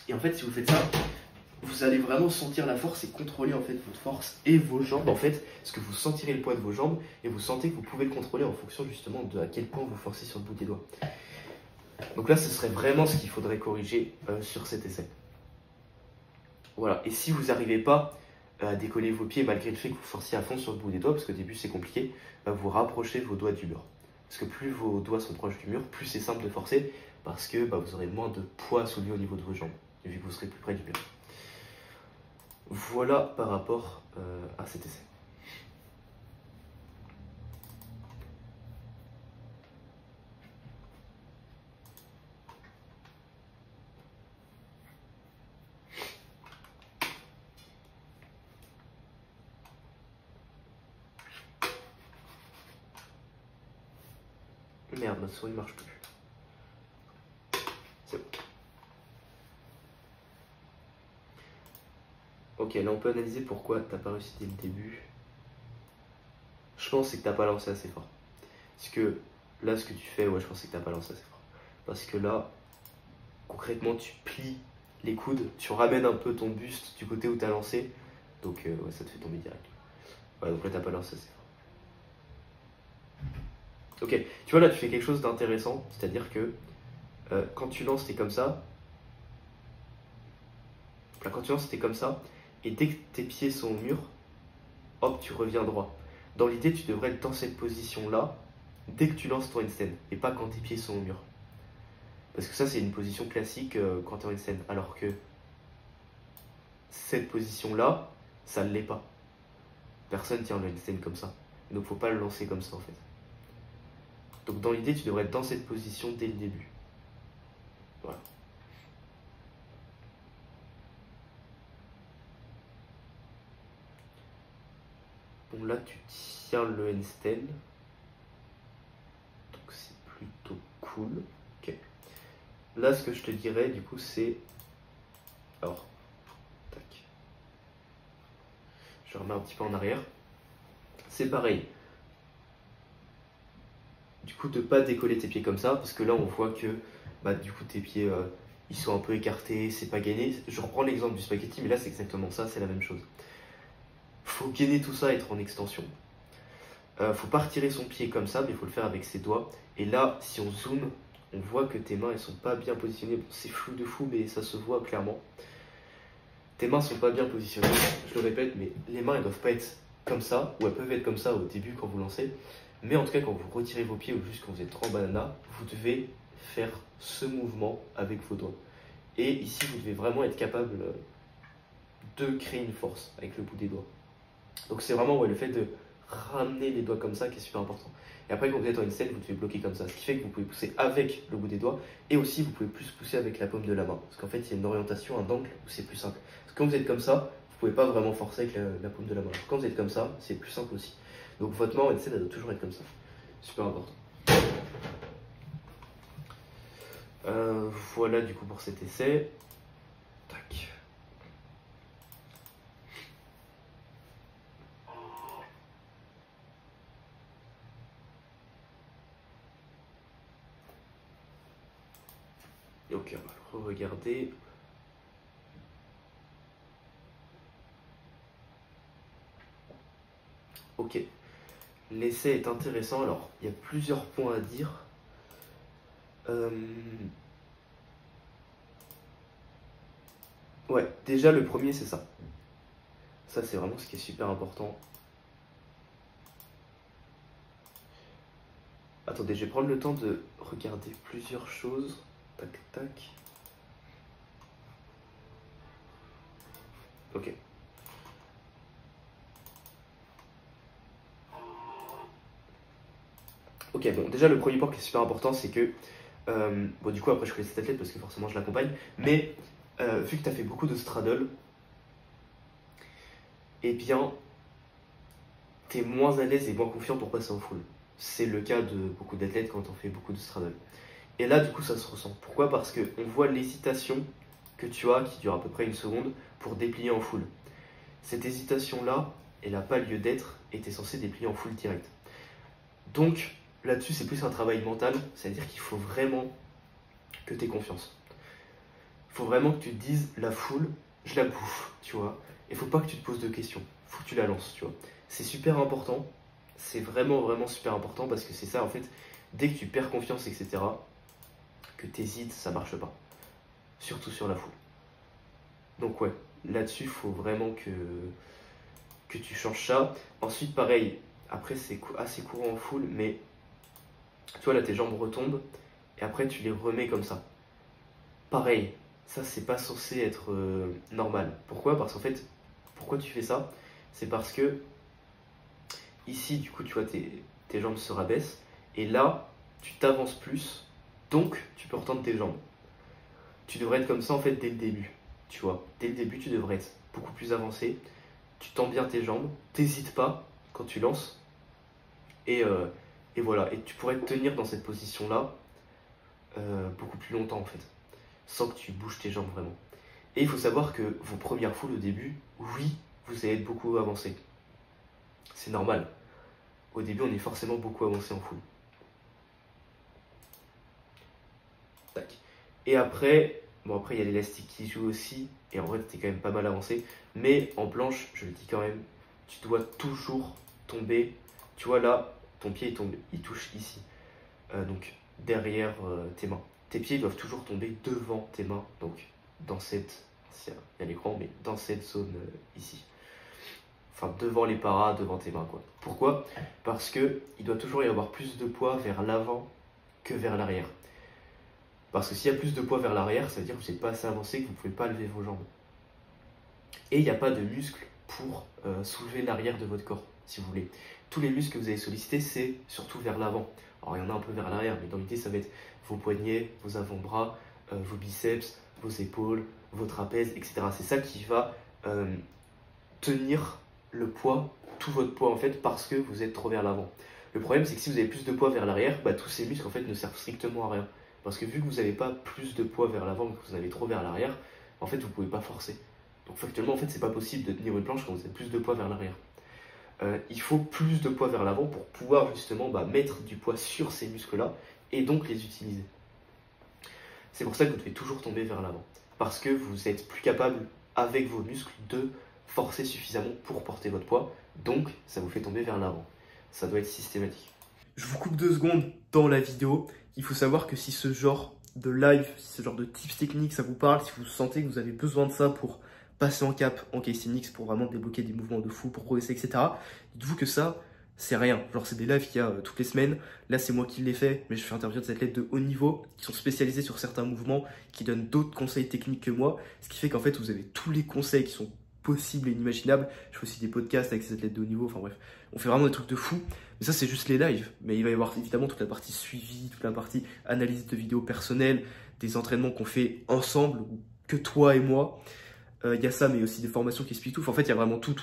Et en fait, si vous faites ça, vous allez vraiment sentir la force et contrôler en fait votre force et vos jambes en fait, parce que vous sentirez le poids de vos jambes et vous sentez que vous pouvez le contrôler en fonction justement de à quel point vous forcez sur le bout des doigts. Donc là, ce serait vraiment ce qu'il faudrait corriger sur cet essai. Voilà, et si vous n'arrivez pas à décoller vos pieds malgré le fait que vous forciez à fond sur le bout des doigts, parce qu'au début c'est compliqué, vous rapprochez vos doigts du mur. Parce que plus vos doigts sont proches du mur, plus c'est simple de forcer, parce que vous aurez moins de poids soulevé au niveau de vos jambes, vu que vous serez plus près du mur. Voilà par rapport à cet essai. Merde, ma souris ne marche plus. C'est bon. Ok, là on peut analyser pourquoi t'as pas réussi dès le début. Je pense que t'as pas lancé assez fort. Parce que là, ce que tu fais, ouais, je pense que t'as pas lancé assez fort. Parce que là, concrètement, tu plies les coudes, tu ramènes un peu ton buste du côté où t'as lancé. Donc, ouais, ça te fait tomber direct. Ouais, donc là, t'as pas lancé assez fort. Ok, tu vois là tu fais quelque chose d'intéressant, c'est-à-dire que quand tu lances t'es comme ça, là, quand tu lances t'es comme ça, et dès que tes pieds sont au mur, hop tu reviens droit. Dans l'idée tu devrais être dans cette position là, dès que tu lances ton handstand, et pas quand tes pieds sont au mur. Parce que ça c'est une position classique quand tu es en handstand, alors que cette position là, ça ne l'est pas. Personne tient le handstand comme ça, donc faut pas le lancer comme ça en fait. Donc dans l'idée, tu devrais être dans cette position dès le début. Voilà. Bon là, tu tiens le handstand. Donc c'est plutôt cool. Ok. Là, ce que je te dirais, du coup, c'est... Alors, tac. Je remets un petit peu en arrière. C'est pareil. Du coup, de ne pas décoller tes pieds comme ça, parce que là, on voit que bah, du coup, tes pieds, ils sont un peu écartés, c'est pas gainé. Je reprends l'exemple du spaghetti, mais là, c'est exactement ça, c'est la même chose. Faut gainer tout ça, être en extension. Faut pas retirer son pied comme ça, mais il faut le faire avec ses doigts. Et là, si on zoome, on voit que tes mains, elles sont pas bien positionnées. Bon, c'est flou de fou, mais ça se voit clairement. Tes mains sont pas bien positionnées, je le répète, mais les mains, elles doivent pas être comme ça, ou elles peuvent être comme ça au début quand vous lancez. Mais en tout cas, quand vous retirez vos pieds, ou juste quand vous êtes en banana, vous devez faire ce mouvement avec vos doigts. Et ici, vous devez vraiment être capable de créer une force avec le bout des doigts. Donc c'est vraiment le fait de ramener les doigts comme ça qui est super important. Et après, quand vous êtes en handstand, vous devez bloquer comme ça. Ce qui fait que vous pouvez pousser avec le bout des doigts et aussi vous pouvez plus pousser avec la paume de la main. Parce qu'en fait, il y a une orientation, un angle où c'est plus simple. Parce que quand vous êtes comme ça, vous pouvez pas vraiment forcer avec la paume de la main. Quand vous êtes comme ça, c'est plus simple aussi. Donc votre main en handstand, elle doit toujours être comme ça. Super important. Voilà du coup pour cet essai. Tac. Ok, on va le re-regarder. Ok, l'essai est intéressant. Alors, il y a plusieurs points à dire. Ouais, déjà le premier, c'est ça. Ça, c'est vraiment ce qui est super important. Attendez, je vais prendre le temps de regarder plusieurs choses. Tac, tac. Ok. Ok, bon, déjà le premier point qui est super important, c'est que... bon, du coup, après, je connais cette athlète parce que forcément, je l'accompagne. Mais, vu que tu as fait beaucoup de straddle, eh bien, tu es moins à l'aise et moins confiant pour passer en full. C'est le cas de beaucoup d'athlètes quand on fait beaucoup de straddle. Et là, du coup, ça se ressent. Pourquoi? Parce qu'on voit l'hésitation que tu as, qui dure à peu près une seconde, pour déplier en full. Cette hésitation-là, elle n'a pas lieu d'être, et tu es censé déplier en full direct. Donc, là-dessus, c'est plus un travail mental, c'est-à-dire qu'il faut vraiment que tu aies confiance. Il faut vraiment que tu te dises, la full, je la bouffe, tu vois. Et il ne faut pas que tu te poses de questions, il faut que tu la lances, tu vois. C'est super important, c'est vraiment, vraiment super important, parce que c'est ça, en fait, dès que tu perds confiance, etc., que tu hésites, ça marche pas. Surtout sur la full. Donc ouais, là-dessus, il faut vraiment que tu changes ça. Ensuite, pareil, après c'est assez courant en full, mais tu vois là, tes jambes retombent, et après tu les remets comme ça. Pareil, ça c'est pas censé être normal. Pourquoi? Parce qu'en fait, pourquoi tu fais ça? C'est parce que ici, du coup, tu vois, tes jambes se rabaissent, et là, tu t'avances plus, donc tu peux retendre tes jambes. Tu devrais être comme ça en fait dès le début, tu vois. Dès le début, tu devrais être beaucoup plus avancé. Tu tends bien tes jambes, t'hésites pas quand tu lances. Et voilà, et tu pourrais te tenir dans cette position-là beaucoup plus longtemps en fait, sans que tu bouges tes jambes vraiment. Et il faut savoir que vos premières foules au début, oui, vous allez être beaucoup avancé. C'est normal. Au début, on est forcément beaucoup avancé en full. Tac. Et après, bon après il y a l'élastique qui joue aussi, et en vrai t'es quand même pas mal avancé, mais en planche, je le dis quand même, tu dois toujours tomber, tu vois là, ton pied il tombe, il touche ici. donc derrière tes mains. Tes pieds doivent toujours tomber devant tes mains, donc dans cette, il y a l'écran, mais dans cette zone ici. Enfin, devant les paras, devant tes mains, quoi. Pourquoi? Parce que il doit toujours y avoir plus de poids vers l'avant que vers l'arrière. Parce que s'il y a plus de poids vers l'arrière, ça veut dire que vous n'êtes pas assez avancé, que vous ne pouvez pas lever vos jambes. Et il n'y a pas de muscles pour soulever l'arrière de votre corps, si vous voulez. Tous les muscles que vous avez sollicités, c'est surtout vers l'avant. Alors, il y en a un peu vers l'arrière, mais dans l'idée, ça va être vos poignets, vos avant-bras, vos biceps, vos épaules, vos trapèzes, etc. C'est ça qui va tenir le poids, tout votre poids en fait, parce que vous êtes trop vers l'avant. Le problème, c'est que si vous avez plus de poids vers l'arrière, tous ces muscles en fait ne servent strictement à rien. Parce que vu que vous n'avez pas plus de poids vers l'avant, que vous en avez trop vers l'arrière, en fait, vous ne pouvez pas forcer. Donc factuellement, en fait, c'est pas possible de tenir une planche quand vous avez plus de poids vers l'arrière. Il faut plus de poids vers l'avant pour pouvoir justement mettre du poids sur ces muscles-là et donc les utiliser. C'est pour ça que vous devez toujours tomber vers l'avant. Parce que vous êtes plus capable, avec vos muscles, de forcer suffisamment pour porter votre poids. Donc, ça vous fait tomber vers l'avant. Ça doit être systématique.
Je vous coupe 2 secondes dans la vidéo. Il faut savoir que si ce genre de live, si ce genre de tips techniques, ça vous parle, si vous sentez que vous avez besoin de ça pour passer en cap en calisthenics, pour vraiment débloquer des mouvements de fou, pour progresser, etc. Dites-vous que ça, c'est rien. Genre, c'est des lives qu'il y a toutes les semaines. Là, c'est moi qui l'ai fait, mais je fais intervenir des athlètes de haut niveau qui sont spécialisés sur certains mouvements, qui donnent d'autres conseils techniques que moi. Ce qui fait qu'en fait, vous avez tous les conseils qui sont possibles et inimaginables. Je fais aussi des podcasts avec ces athlètes de haut niveau. Enfin bref, on fait vraiment des trucs de fou. Mais ça, c'est juste les lives. Mais il va y avoir évidemment toute la partie suivi, toute la partie analyse de vidéos personnelles, des entraînements qu'on fait ensemble, ou que toi et moi. Il y a ça, mais aussi des formations qui expliquent tout. Enfin, en fait, il y a vraiment tout.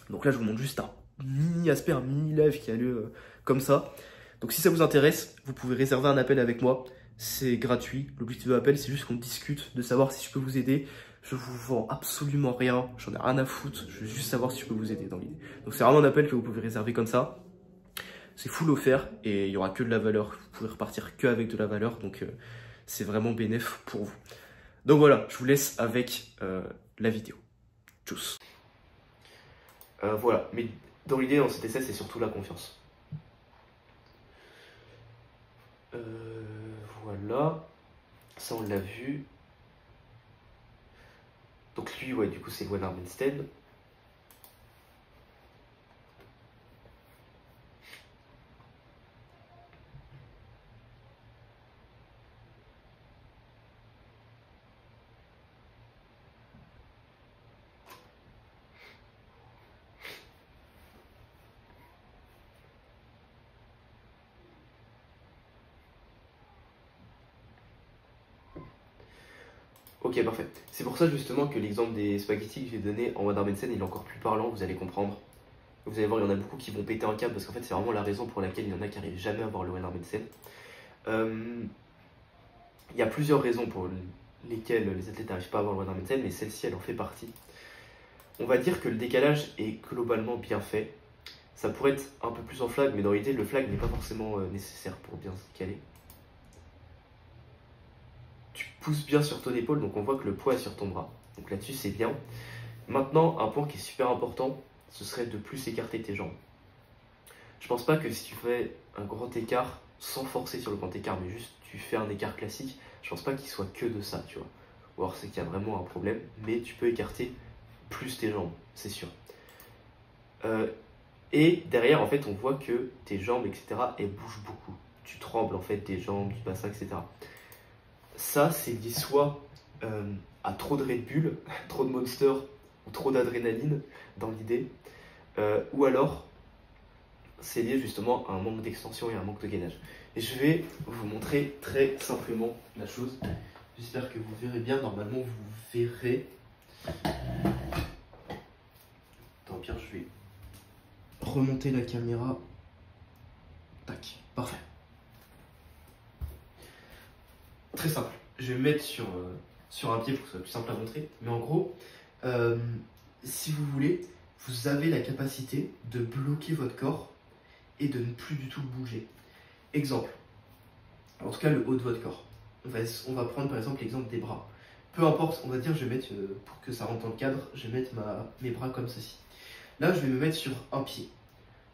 Donc là, je vous montre juste un mini aspect, un mini live qui a lieu comme ça. Donc si ça vous intéresse, vous pouvez réserver un appel avec moi. C'est gratuit. L'objectif de l'appel, c'est juste qu'on discute, de savoir si je peux vous aider. Je vous vends absolument rien. J'en ai rien à foutre. Je veux juste savoir si je peux vous aider dans l'idée. Donc c'est vraiment un appel que vous pouvez réserver comme ça. C'est full offert et il n'y aura que de la valeur. Vous pouvez repartir que avec de la valeur. Donc c'est vraiment bénéf pour vous. Donc voilà, je vous laisse avec la vidéo. Tchuss.
Voilà, mais dans l'idée, dans cet essai, c'est surtout la confiance. Voilà, ça on l'a vu. Donc lui, ouais, du coup, c'est One Arm Handstand. Ok, parfait. C'est pour ça justement que l'exemple des spaghettis que j'ai donné en One Arm Handstand, il est encore plus parlant, vous allez comprendre. Vous allez voir, il y en a beaucoup qui vont péter un câble parce qu'en fait, c'est vraiment la raison pour laquelle il y en a qui n'arrivent jamais à voir le One Arm Handstand. Il y a plusieurs raisons pour lesquelles les athlètes n'arrivent pas à avoir le One Arm Handstand, mais celle-ci, elle en fait partie. On va dire que le décalage est globalement bien fait. Ça pourrait être un peu plus en flag, mais dans l'idée, le flag n'est pas forcément nécessaire pour bien se caler. Tu pousses bien sur ton épaule, donc on voit que le poids est sur ton bras. Donc là-dessus, c'est bien. Maintenant, un point qui est super important, ce serait de plus écarter tes jambes. Je pense pas que si tu fais un grand écart, sans forcer sur le grand écart, mais juste tu fais un écart classique, je pense pas qu'il soit que de ça, tu vois. Ou alors c'est qu'il y a vraiment un problème, mais tu peux écarter plus tes jambes, c'est sûr. Et derrière, en fait, on voit que tes jambes, etc., elles bougent beaucoup. Tu trembles, en fait, des jambes, du bassin, etc. Ça, c'est lié soit à trop de Red Bull, trop de Monster, ou trop d'adrénaline, dans l'idée, ou alors, c'est lié justement à un manque d'extension et à un manque de gainage. Et je vais vous montrer très simplement la chose. J'espère que vous verrez bien. Normalement, vous verrez. Tant pis, je vais remonter la caméra. Tac, parfait. Très simple. Je vais me mettre sur un pied pour que ce soit plus simple à montrer. Mais en gros, si vous voulez, vous avez la capacité de bloquer votre corps et de ne plus du tout bouger. Exemple, en tout cas le haut de votre corps. On va prendre par exemple l'exemple des bras. Peu importe, on va dire, je vais mettre, pour que ça rentre dans le cadre, je vais mettre mes bras comme ceci. Là, je vais me mettre sur un pied.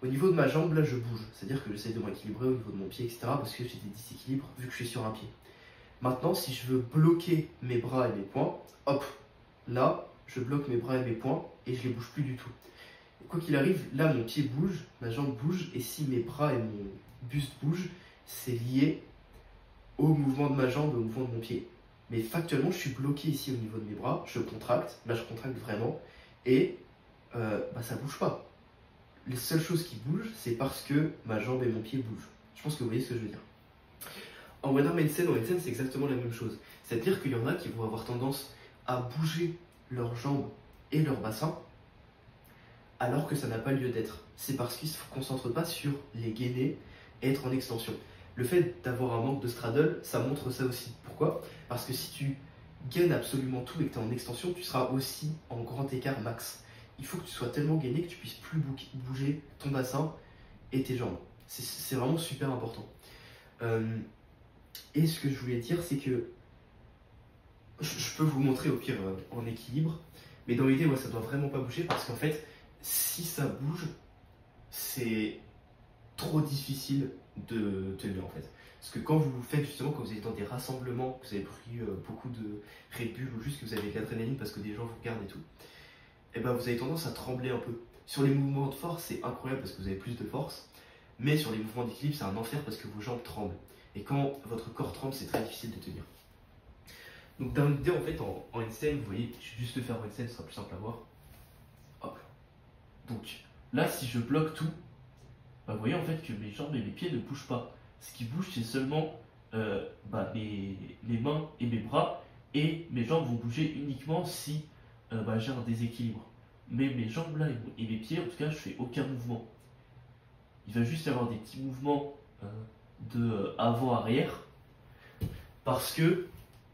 Au niveau de ma jambe, là, je bouge. C'est-à-dire que j'essaie de m'équilibrer au niveau de mon pied, etc. Parce que j'ai des déséquilibres vu que je suis sur un pied. Maintenant, si je veux bloquer mes bras et mes poings, hop, là, je bloque mes bras et mes poings et je les bouge plus du tout. Et quoi qu'il arrive, là, mon pied bouge, ma jambe bouge, et si mes bras et mon buste bougent, c'est lié au mouvement de ma jambe et au mouvement de mon pied. Mais factuellement, je suis bloqué ici au niveau de mes bras, je contracte, là je contracte vraiment, et ça bouge pas. Les seules choses qui bougent, c'est parce que ma jambe et mon pied bougent. Je pense que vous voyez ce que je veux dire. En One Arm Handstand, c'est exactement la même chose. C'est-à-dire qu'il y en a qui vont avoir tendance à bouger leurs jambes et leur bassin, alors que ça n'a pas lieu d'être. C'est parce qu'ils ne se concentrent pas sur les gainer et être en extension. Le fait d'avoir un manque de straddle, ça montre ça aussi. Pourquoi? Parce que si tu gaines absolument tout et que tu es en extension, tu seras aussi en grand écart max. Il faut que tu sois tellement gainé que tu puisses plus bouger ton bassin et tes jambes. C'est vraiment super important. Et ce que je voulais dire, c'est que je peux vous montrer au pire en équilibre, mais dans l'idée, ça doit vraiment pas bouger parce qu'en fait, si ça bouge, c'est trop difficile de tenir en fait. Parce que quand vous faites justement, quand vous êtes dans des rassemblements, que vous avez pris beaucoup de Red Bull ou juste que vous avez de l'adrénaline parce que des gens vous regardent et tout, et ben vous avez tendance à trembler un peu. Sur les mouvements de force, c'est incroyable parce que vous avez plus de force, mais sur les mouvements d'équilibre, c'est un enfer parce que vos jambes tremblent. Et quand votre corps tremble, c'est très difficile de tenir. Donc dans l'idée, en fait, en handstand, vous voyez, je vais juste le faire en handstand, ce sera plus simple à voir. Hop. Donc là, si je bloque tout, vous voyez en fait que mes jambes et mes pieds ne bougent pas. Ce qui bouge, c'est seulement mes mains et mes bras, et mes jambes vont bouger uniquement si j'ai un déséquilibre. Mais mes jambes là et mes pieds, en tout cas, je fais aucun mouvement. Il va juste y avoir des petits mouvements de avant-arrière parce que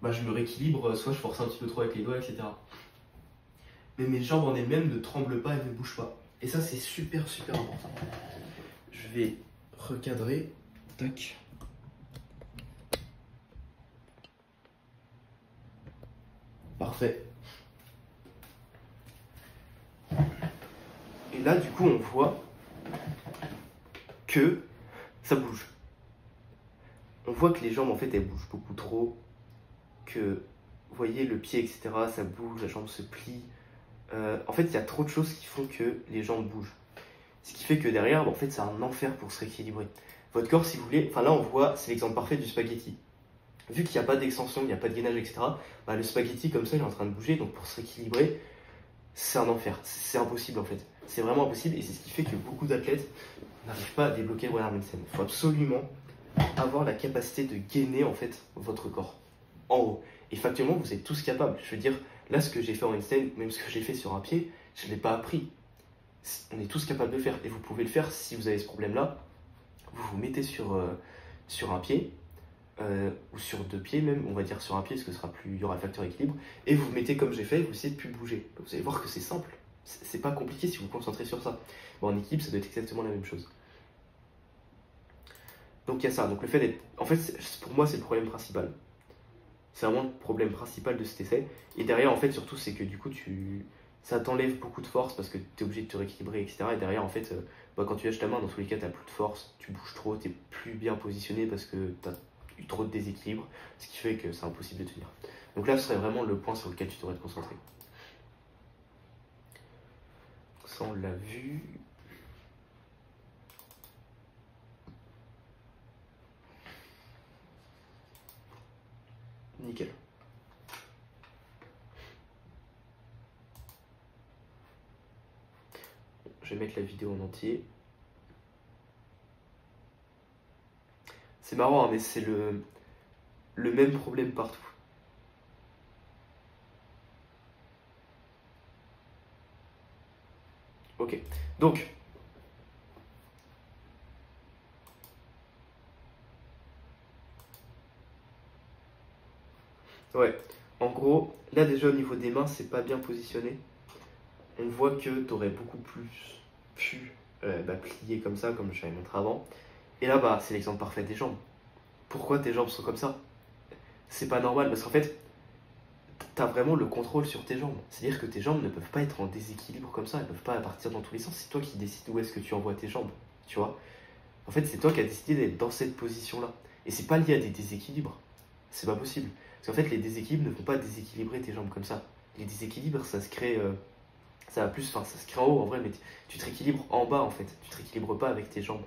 je me rééquilibre, soit je force un petit peu trop avec les doigts, etc. Mais mes jambes en elles-mêmes ne tremblent pas et ne bougent pas. Et ça, c'est super super important. Je vais recadrer. Tac. Parfait. Et là, du coup, on voit que ça bouge. On voit que les jambes, en fait, elles bougent beaucoup trop. Que, vous voyez, le pied, etc., ça bouge, la jambe se plie. En fait, il y a trop de choses qui font que les jambes bougent. Ce qui fait que derrière, en fait, c'est un enfer pour se rééquilibrer. Votre corps, si vous voulez, là, on voit, c'est l'exemple parfait du spaghetti. Vu qu'il n'y a pas d'extension, il n'y a pas de gainage, etc., le spaghetti, comme ça, il est en train de bouger. Donc, pour se rééquilibrer, c'est un enfer. C'est impossible, en fait. C'est vraiment impossible. Et c'est ce qui fait que beaucoup d'athlètes n'arrivent pas à débloquer le One Arm Handstand. Il faut absolument avoir la capacité de gainer, en fait, votre corps en haut. Et factuellement, vous êtes tous capables. Je veux dire, là, ce que j'ai fait en handstand, même ce que j'ai fait sur un pied, je ne l'ai pas appris. On est tous capables de le faire. Et vous pouvez le faire si vous avez ce problème-là. Vous vous mettez sur un pied, ou sur deux pieds même, on va dire sur un pied, parce que il y aura le facteur équilibre, et vous vous mettez comme j'ai fait, et vous essayez de plus bouger. Vous allez voir que c'est simple. C'est pas compliqué si vous vous concentrez sur ça. En équipe, ça doit être exactement la même chose. Donc il y a ça. Donc le fait d'être... En fait, pour moi, c'est le problème principal. C'est vraiment le problème principal de cet essai. Et derrière, en fait, surtout, c'est que du coup, ça t'enlève beaucoup de force parce que tu es obligé de te rééquilibrer, etc. Et derrière, en fait, quand tu lâches ta main, dans tous les cas, tu n'as plus de force, tu bouges trop, tu n'es plus bien positionné parce que tu as eu trop de déséquilibre, ce qui fait que c'est impossible de tenir. Donc là, ce serait vraiment le point sur lequel tu devrais te concentrer. Ça, on l'a vu. Nickel. Je vais mettre la vidéo en entier. C'est marrant, hein, mais c'est le même problème partout. Ok, donc... Ouais, en gros, là déjà au niveau des mains, c'est pas bien positionné. On voit que tu aurais beaucoup plus pu plier comme ça, comme je t'avais montré avant. Et là, c'est l'exemple parfait des jambes. Pourquoi tes jambes sont comme ça? C'est pas normal, parce qu'en fait, tu as vraiment le contrôle sur tes jambes. C'est-à-dire que tes jambes ne peuvent pas être en déséquilibre comme ça, elles ne peuvent pas partir dans tous les sens. C'est toi qui décides où est-ce que tu envoies tes jambes, tu vois. En fait, c'est toi qui as décidé d'être dans cette position-là. Et c'est pas lié à des déséquilibres. C'est pas possible. Parce qu'en fait, les déséquilibres ne vont pas déséquilibrer tes jambes comme ça. Les déséquilibres, ça se crée... ça se crée en haut en vrai, mais tu te rééquilibres en bas en fait. Tu te rééquilibres pas avec tes jambes.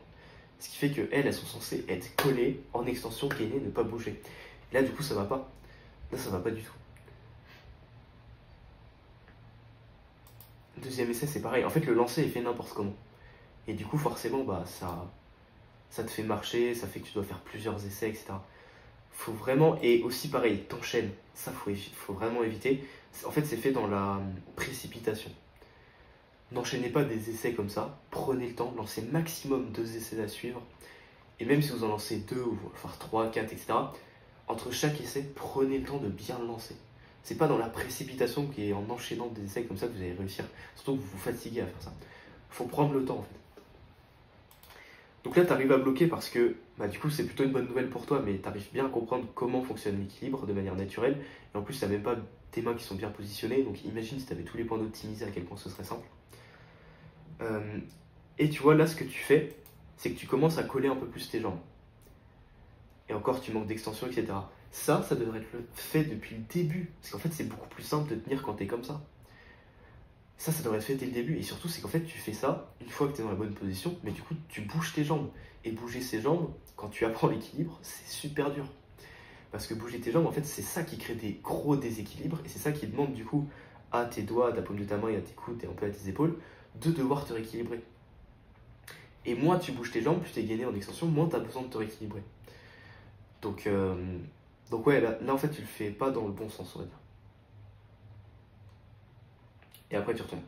Ce qui fait qu'elles sont censées être collées en extension, gainée, ne pas bouger. Et là, du coup, ça va pas. Là, ça va pas du tout. Deuxième essai, c'est pareil. En fait, le lancer est fait n'importe comment. Et du coup, forcément, bah, ça te fait marcher, ça fait que tu dois faire plusieurs essais, etc. Faut vraiment, et aussi pareil, t'enchaînes. Ça, faut vraiment éviter. En fait, c'est fait dans la précipitation. N'enchaînez pas des essais comme ça. Prenez le temps, lancez maximum 2 essais à suivre. Et même si vous en lancez 2, ou enfin 3, 4, etc., entre chaque essai, prenez le temps de bien le lancer. C'est pas dans la précipitation qui est en enchaînant des essais comme ça que vous allez réussir. Surtout que vous vous fatiguez à faire ça. Faut prendre le temps en fait. Donc là, tu arrives à bloquer parce que bah, du coup, c'est plutôt une bonne nouvelle pour toi, mais tu arrives bien à comprendre comment fonctionne l'équilibre de manière naturelle. Et en plus, tu n'as même pas tes mains qui sont bien positionnées. Donc imagine si tu avais tous les points optimisés, à quel point ce serait simple. Et tu vois, là, ce que tu fais, c'est que tu commences à coller un peu plus tes jambes. Et encore, tu manques d'extension, etc. Ça devrait être fait depuis le début. Parce qu'en fait, c'est beaucoup plus simple de tenir quand tu es comme ça. Ça devrait être fait dès le début. Et surtout, c'est qu'en fait, tu fais ça une fois que tu es dans la bonne position, mais du coup, tu bouges tes jambes. Et bouger ses jambes, quand tu apprends l'équilibre, c'est super dur. Parce que bouger tes jambes, en fait, c'est ça qui crée des gros déséquilibres. Et c'est ça qui demande, du coup, à tes doigts, à ta paume de ta main et à tes coudes et un peu à tes épaules, de devoir te rééquilibrer. Et moins tu bouges tes jambes, plus tu es gainé en extension, moins tu as besoin de te rééquilibrer. Donc ouais, là, en fait, tu le fais pas dans le bon sens, on va dire. Et après, tu retombes.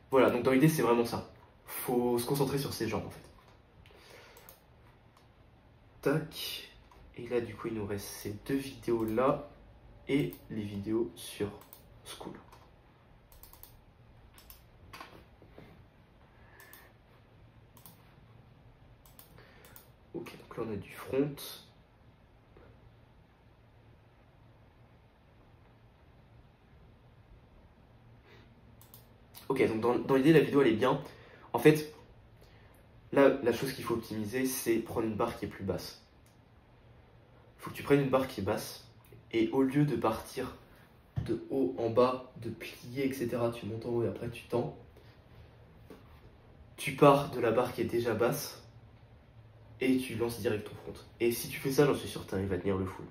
Voilà, donc dans l'idée, c'est vraiment ça. Faut se concentrer sur ses jambes, en fait. Tac. Et là, du coup, il nous reste ces 2 vidéos-là et les vidéos sur School. Ok, donc là, on a du front. Ok, donc dans l'idée, la vidéo, elle est bien. En fait, là, la chose qu'il faut optimiser, c'est prendre une barre qui est plus basse. Il faut que tu prennes une barre qui est basse. Et au lieu de partir de haut en bas, de plier, etc., tu montes en haut et après tu tends. Tu pars de la barre qui est déjà basse et tu lances direct ton front. Et si tu fais ça, j'en suis sûr que tu arrives à tenir le full.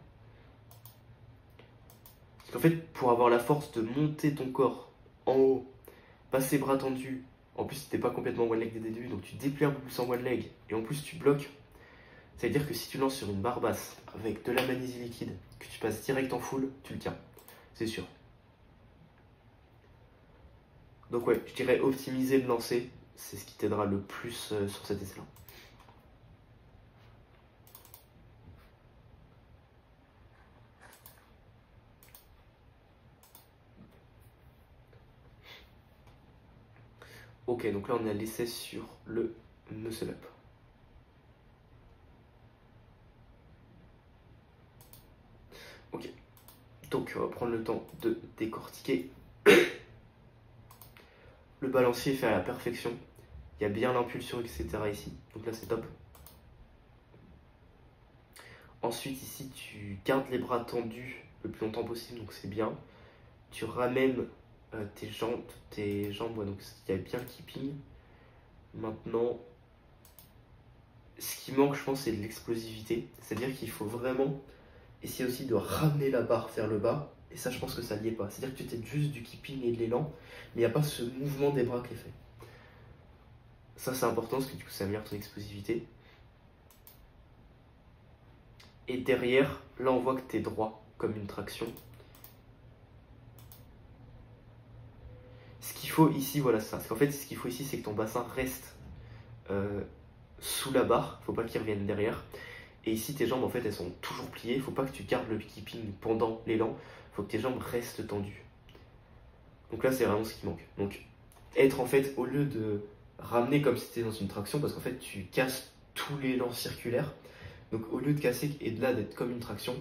Parce qu'en fait, pour avoir la force de monter ton corps en haut, passer bras tendus, en plus tu n'es pas complètement one leg dès le début, donc tu déplies un peu plus en one leg, et en plus tu bloques, ça veut dire que si tu lances sur une barre basse, avec de la magnésie liquide, que tu passes direct en full, tu le tiens, c'est sûr. Donc ouais, je dirais optimiser le lancer, c'est ce qui t'aidera le plus sur cet essai-là. Ok, donc là on a l'essai sur le muscle up. Ok, donc on va prendre le temps de décortiquer. Le balancier est fait à la perfection. Il y a bien l'impulsion, etc. ici. Donc là c'est top. Ensuite ici tu gardes les bras tendus le plus longtemps possible, donc c'est bien. Tu ramènes tes jambes, ouais, donc il y a bien le keeping. Maintenant, ce qui manque, je pense, c'est de l'explosivité. C'est-à-dire qu'il faut vraiment essayer aussi de ramener la barre vers le bas. Et ça, je pense que ça n'y est pas. C'est-à-dire que tu t'aides juste du keeping et de l'élan, mais il n'y a pas ce mouvement des bras qui est fait. Ça, c'est important parce que du coup, ça améliore ton explosivité. Et derrière, là, on voit que tu es droit, comme une traction. Ce qu'il faut ici, voilà ça. Parce qu'en fait, ce qu'il faut ici, c'est que ton bassin reste sous la barre. Faut pas qu'il revienne derrière. Et ici, tes jambes, en fait, elles sont toujours pliées. Faut pas que tu gardes le keeping pendant l'élan. Faut que tes jambes restent tendues. Donc là, c'est vraiment ce qui manque. Donc, être en fait, au lieu de ramener comme si tu étais dans une traction, parce qu'en fait, tu casses tout l'élan circulaire. Donc, au lieu de casser et de là d'être comme une traction,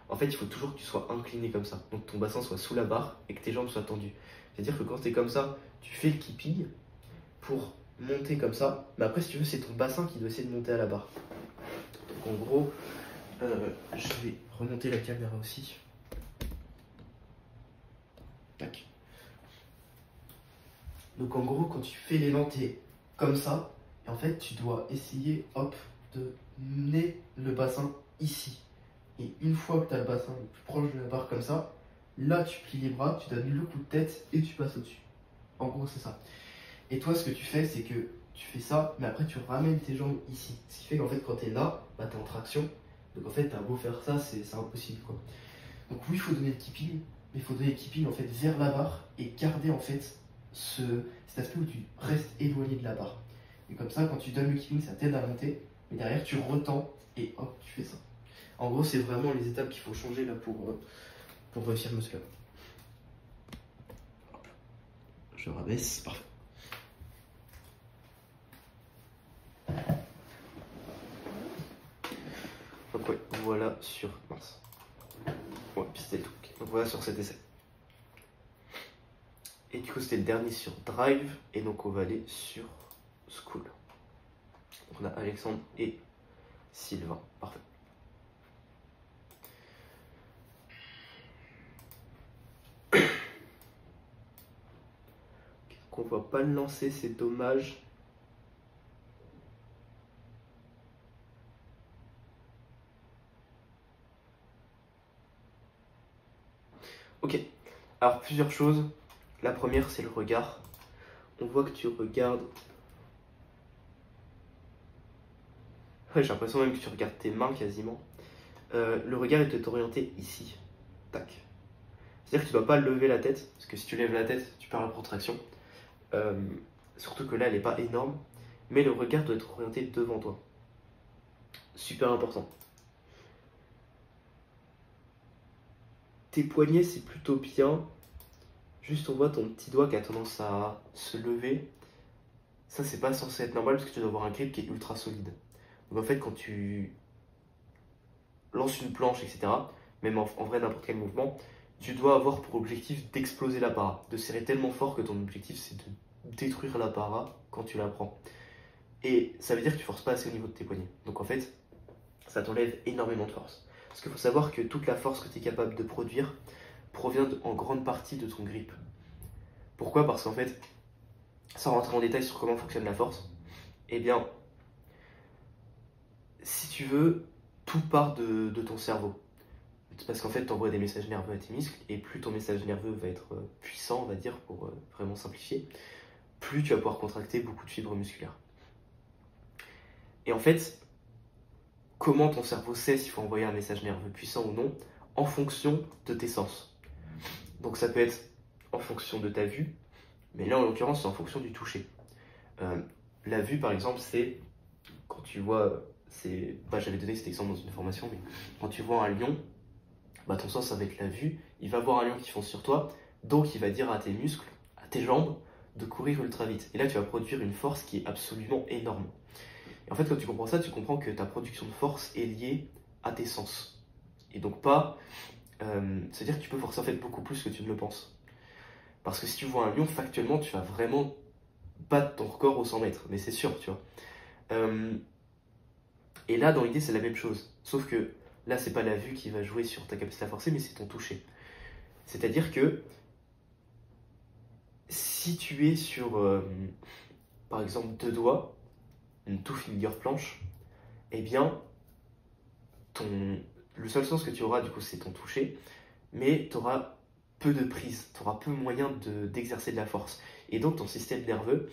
en fait, il faut toujours que tu sois incliné comme ça. Donc ton bassin soit sous la barre et que tes jambes soient tendues. C'est-à-dire que quand tu es comme ça, tu fais le keeping pour monter comme ça. Mais après, si tu veux, c'est ton bassin qui doit essayer de monter à la barre. Donc en gros, je vais remonter la caméra aussi. Tac. Donc en gros, quand tu fais l'élan, t'es comme ça. Et en fait, tu dois essayer, hop, de mener le bassin ici. Et une fois que tu as le bassin le plus proche de la barre comme ça, là tu plies les bras, tu donnes le coup de tête et tu passes au-dessus. En gros, c'est ça. Et toi, ce que tu fais, c'est que tu fais ça, mais après tu ramènes tes jambes ici. Ce qui fait qu'en fait, quand tu es là, bah, tu es en traction. Donc en fait, tu as beau faire ça, c'est impossible, quoi. Donc oui, il faut donner le keeping, mais il faut donner le keeping en fait vers la barre et garder en fait cet aspect où tu restes éloigné de la barre. Et comme ça, quand tu donnes le keeping, ça t'aide à monter, mais derrière tu retends et hop, tu fais ça. En gros, c'est vraiment les étapes qu'il faut changer là pour réussir le muscle-up. Je rabaisse, parfait. Donc ouais, voilà sur... Mince. Ouais, puis c'était tout. Donc voilà sur cet essai. Et du coup, c'était le dernier sur Drive. Et donc, on va aller sur School. Donc, on a Alexandre et Sylvain. Parfait. Donc, on ne voit pas le lancer, c'est dommage. Ok. Alors, plusieurs choses. La première, c'est le regard. On voit que tu regardes... Ouais, j'ai l'impression même que tu regardes tes mains quasiment. Le regard, il doit t'orienter ici. Tac. C'est-à-dire que tu ne dois pas lever la tête, parce que si tu lèves la tête, tu perds la protraction. Surtout que là, elle n'est pas énorme. Mais le regard doit être orienté devant toi. Super important. Tes poignets, c'est plutôt bien. Juste, on voit ton petit doigt qui a tendance à se lever. Ça, c'est pas censé être normal parce que tu dois avoir un grip qui est ultra solide. Donc en fait, quand tu lances une planche, etc., même en vrai n'importe quel mouvement, tu dois avoir pour objectif d'exploser la para, de serrer tellement fort que ton objectif c'est de détruire la para quand tu la prends. Et ça veut dire que tu forces pas assez au niveau de tes poignets. Donc en fait, ça t'enlève énormément de force. Parce qu'il faut savoir que toute la force que tu es capable de produire provient en grande partie de ton grip. Pourquoi? Parce qu'en fait, sans rentrer en détail sur comment fonctionne la force, eh bien, si tu veux, tout part de ton cerveau. Parce qu'en fait, tu envoies des messages nerveux à tes muscles, et plus ton message nerveux va être puissant, on va dire, pour vraiment simplifier, plus tu vas pouvoir contracter beaucoup de fibres musculaires. Et en fait, comment ton cerveau sait s'il faut envoyer un message nerveux puissant ou non? En fonction de tes sens. Donc ça peut être en fonction de ta vue, mais là en l'occurrence c'est en fonction du toucher. La vue par exemple, c'est quand tu vois, j'avais donné cet exemple dans une formation, mais quand tu vois un lion, ton sens ça va être la vue, il va voir un lion qui fonce sur toi, donc il va dire à tes muscles, à tes jambes, de courir ultra vite. Et là tu vas produire une force qui est absolument énorme. Et en fait quand tu comprends ça, tu comprends que ta production de force est liée à tes sens. Et donc pas... c'est-à-dire que tu peux forcer en fait beaucoup plus que tu ne le penses. Parce que si tu vois un lion, factuellement, tu vas vraiment battre ton record aux 100 mètres. Mais c'est sûr, tu vois. Et là, dans l'idée, c'est la même chose. Sauf que là, c'est pas la vue qui va jouer sur ta capacité à forcer, mais c'est ton toucher. C'est-à-dire que si tu es sur, par exemple, 2 doigts, une two finger planche, eh bien, le seul sens que tu auras, du coup, c'est ton toucher, mais tu auras peu de prise, tu auras peu moyen d'exercer de la force. Et donc, ton système nerveux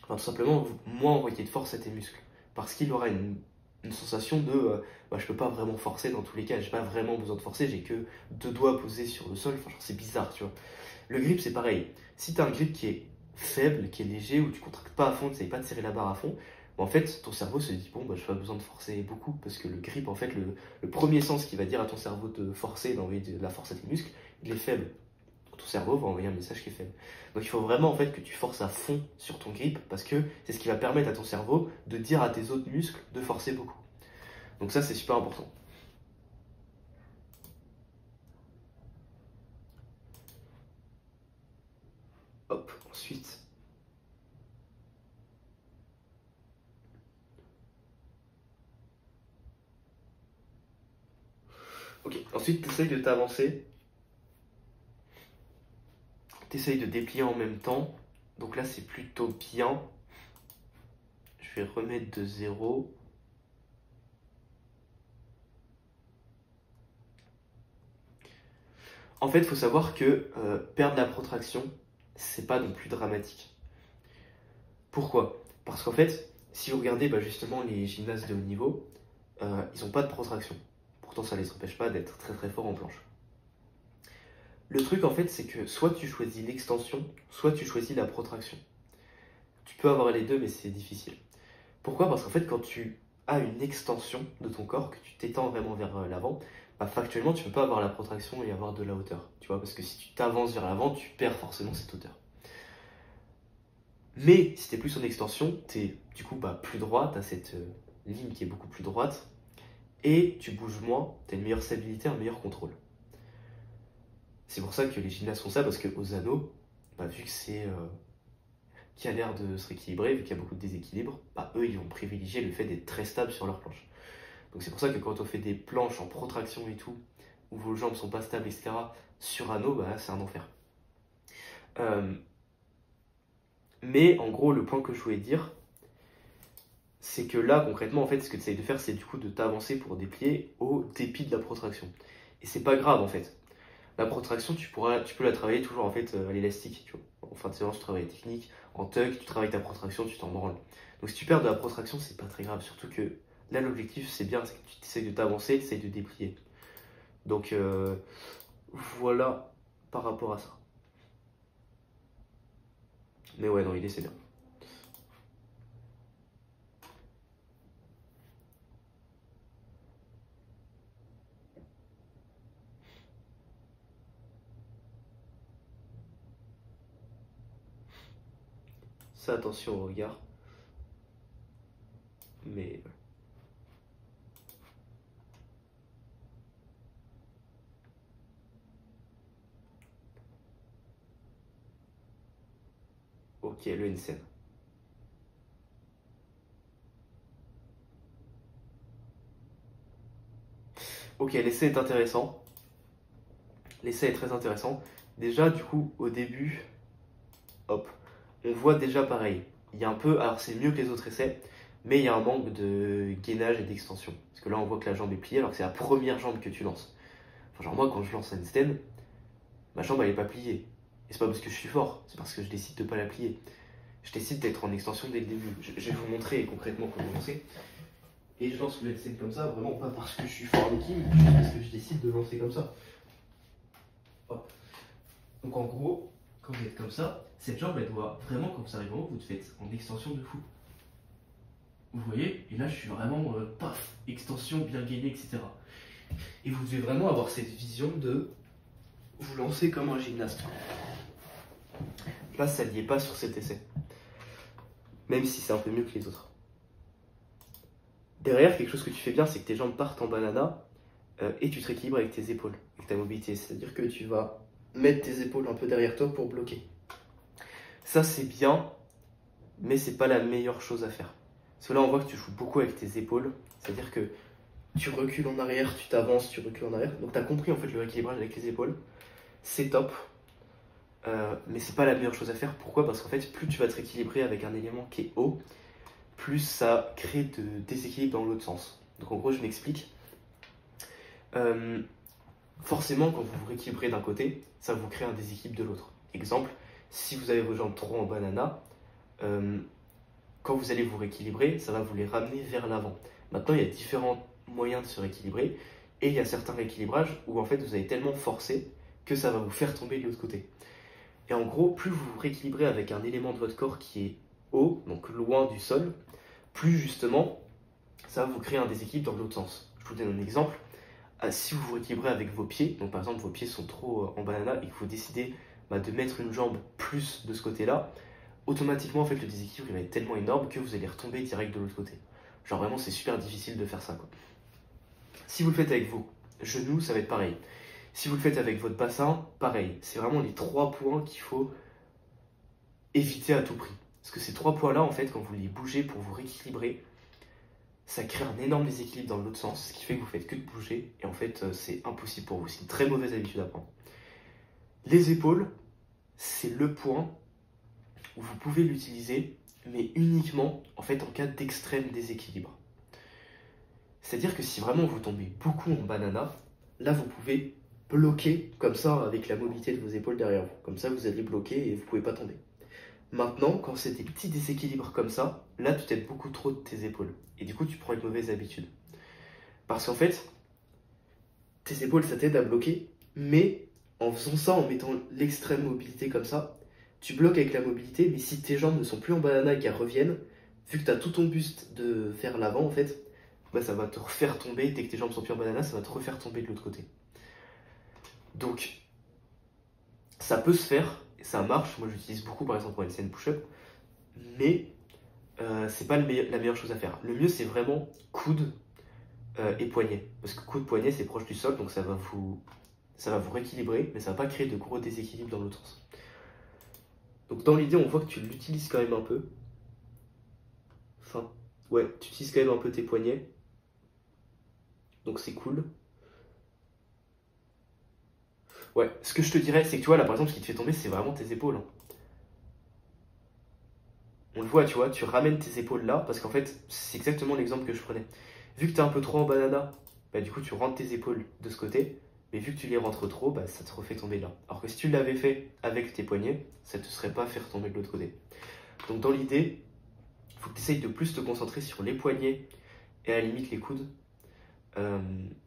va tout simplement moins envoyer de force à tes muscles. Parce qu'il aura une sensation de je peux pas vraiment forcer dans tous les cas, j'ai pas vraiment besoin de forcer, j'ai que 2 doigts posés sur le sol, enfin, c'est bizarre, tu vois. Le grip, c'est pareil. Si tu as un grip qui est faible, qui est léger, où tu contractes pas à fond, tu n'essayes pas de serrer la barre à fond, en fait, ton cerveau se dit, bon, j'ai pas besoin de forcer beaucoup, parce que le grip, en fait, le premier sens qui va dire à ton cerveau de forcer, d'envoyer de la force à tes muscles, il est faible. Ton cerveau va envoyer un message qui est faible. Donc il faut vraiment en fait que tu forces à fond sur ton grip, parce que c'est ce qui va permettre à ton cerveau de dire à tes autres muscles de forcer beaucoup. Donc ça, c'est super important. Ensuite, ok, ensuite tu essayes de t'avancer. Tu essayes de déplier en même temps. Donc là, c'est plutôt bien. Je vais remettre de 0. En fait, il faut savoir que perdre la protraction, c'est pas non plus dramatique. Pourquoi? Parce qu'en fait, si vous regardez justement les gymnastes de haut niveau, ils n'ont pas de protraction. Pourtant, ça ne les empêche pas d'être très très forts en planche. Le truc en fait, c'est que soit tu choisis l'extension, soit tu choisis la protraction. Tu peux avoir les deux, mais c'est difficile. Pourquoi? Parce qu'en fait, quand tu as une extension de ton corps, que tu t'étends vraiment vers l'avant, factuellement, tu ne peux pas avoir la protraction et avoir de la hauteur. Tu vois, parce que si tu t'avances vers l'avant, tu perds forcément cette hauteur. Mais si tu es plus en extension, tu es du coup plus droit, tu as cette ligne qui est beaucoup plus droite, et tu bouges moins, tu as une meilleure stabilité, un meilleur contrôle. C'est pour ça que les gymnastes font ça, parce qu'aux anneaux, vu que c'est qui a l'air de se rééquilibrer, vu qu'il y a beaucoup de déséquilibre, eux ils vont privilégier le fait d'être très stable sur leur planche. Donc c'est pour ça que quand on fait des planches en protraction et tout, où vos jambes sont pas stables, etc., sur anneau, c'est un enfer. Mais en gros, le point que je voulais dire, c'est que là, concrètement, en fait, ce que tu essayes de faire, c'est du coup de t'avancer pour déplier au dépit de la protraction. Et c'est pas grave, en fait. La protraction, tu peux la travailler toujours, en fait, à l'élastique, tu vois. En fin de séance, tu travailles la technique. En tuck, tu travailles ta protraction, tu t'en branles. Donc si tu perds de la protraction, c'est pas très grave. Surtout que là, l'objectif, c'est bien, c'est que tu essayes de t'avancer, tu essayes de déplier. Donc, voilà par rapport à ça. Mais ouais, dans l'idée, c'est bien. Ça, attention au regard. Mais... ok, le N-scène. Ok, l'essai est intéressant. L'essai est très intéressant. Déjà, du coup, au début, hop, on voit déjà pareil. Il y a un peu, alors c'est mieux que les autres essais, mais il y a un manque de gainage et d'extension. Parce que là, on voit que la jambe est pliée, alors que c'est la première jambe que tu lances. Enfin, genre moi, quand je lance un handstand, ma jambe, elle n'est pas pliée. Et c'est pas parce que je suis fort, c'est parce que je décide de ne pas la plier. Je décide d'être en extension dès le début. Je vais vous montrer concrètement comment lancer. Et je lance le handstand comme ça, vraiment pas parce que je suis fort en équipe, mais juste parce que je décide de lancer comme ça. Hop. Donc en gros, quand vous êtes comme ça, cette jambe, elle doit vraiment, quand vous arrivez en haut, vous faites en extension de fou. Vous voyez? Et là, je suis vraiment, paf, extension bien gainée, etc. Et vous devez vraiment avoir cette vision de vous lancer comme un gymnaste. Là, ça n'y est pas sur cet essai. Même si c'est un peu mieux que les autres. Derrière, quelque chose que tu fais bien, c'est que tes jambes partent en banana et tu te rééquilibres avec tes épaules, avec ta mobilité. C'est-à-dire que tu vas mettre tes épaules un peu derrière toi pour bloquer. Ça, c'est bien, mais c'est pas la meilleure chose à faire. Parce que là, on voit que tu joues beaucoup avec tes épaules. C'est-à-dire que tu recules en arrière, tu t'avances, tu recules en arrière. Donc, tu as compris en fait le rééquilibrage avec les épaules. C'est top. Mais c'est pas la meilleure chose à faire. Pourquoi? Parce qu'en fait, plus tu vas te rééquilibrer avec un élément qui est haut, plus ça crée de déséquilibre dans l'autre sens. Donc en gros, je m'explique. Forcément, quand vous vous rééquilibrez d'un côté, ça vous crée un déséquilibre de l'autre. Exemple, si vous avez vos jambes trop en banana, quand vous allez vous rééquilibrer, ça va vous les ramener vers l'avant. Maintenant, il y a différents moyens de se rééquilibrer, et il y a certains rééquilibrages où en fait vous allez tellement forcer que ça va vous faire tomber de l'autre côté. Et en gros, plus vous vous rééquilibrez avec un élément de votre corps qui est haut, donc loin du sol, plus justement, ça va vous créer un déséquilibre dans l'autre sens. Je vous donne un exemple. Si vous vous rééquilibrez avec vos pieds, donc par exemple vos pieds sont trop en banana et que vous décidez de mettre une jambe plus de ce côté-là, automatiquement en fait le déséquilibre il va être tellement énorme que vous allez retomber direct de l'autre côté. Genre vraiment c'est super difficile de faire ça quoi. Si vous le faites avec vos genoux, ça va être pareil. Si vous le faites avec votre bassin, pareil. C'est vraiment les 3 points qu'il faut éviter à tout prix. Parce que ces 3 points-là, en fait, quand vous les bougez pour vous rééquilibrer, ça crée un énorme déséquilibre dans l'autre sens, ce qui fait que vous faites que de bouger, et en fait, c'est impossible pour vous. C'est une très mauvaise habitude à prendre. Les épaules, c'est le point où vous pouvez l'utiliser, mais uniquement, en fait, en cas d'extrême déséquilibre. C'est-à-dire que si vraiment vous tombez beaucoup en banana, là, vous pouvez bloquer comme ça avec la mobilité de vos épaules derrière vous. Comme ça, vous allez bloquer et vous ne pouvez pas tomber. Maintenant, quand c'est des petits déséquilibres comme ça, là, tu t'aides beaucoup trop de tes épaules. Et du coup, tu prends une mauvaise habitude. Parce qu'en fait, tes épaules, ça t'aide à bloquer, mais en faisant ça, en mettant l'extrême mobilité comme ça, tu bloques avec la mobilité, mais si tes jambes ne sont plus en banana et qu'elles reviennent, vu que tu as tout ton buste de faire l'avant, en fait, bah, ça va te refaire tomber. Dès que tes jambes sont plus en banana, ça va te refaire tomber de l'autre côté. Donc, ça peut se faire, ça marche. Moi, j'utilise beaucoup, par exemple, pour les scènes push-up, mais c'est pas la meilleure chose à faire. Le mieux, c'est vraiment coude et poignet. Parce que coude, poignet, c'est proche du sol, donc ça va vous rééquilibrer, mais ça va pas créer de gros déséquilibres dans l'autre sens. Donc, dans l'idée, on voit que tu l'utilises quand même un peu. Enfin, ouais, tu utilises quand même un peu tes poignets. Donc, c'est cool. Ouais, ce que je te dirais, c'est que tu vois, là, par exemple, ce qui te fait tomber, c'est vraiment tes épaules. Hein. On le voit, tu vois, tu ramènes tes épaules là, parce qu'en fait, c'est exactement l'exemple que je prenais. Vu que tu es un peu trop en banana, bah, du coup, tu rentres tes épaules de ce côté, mais vu que tu les rentres trop, bah, ça te refait tomber là. Alors que si tu l'avais fait avec tes poignets, ça ne te serait pas fait retomber de l'autre côté. Donc, dans l'idée, il faut que tu essayes de plus te concentrer sur les poignets et à la limite les coudes,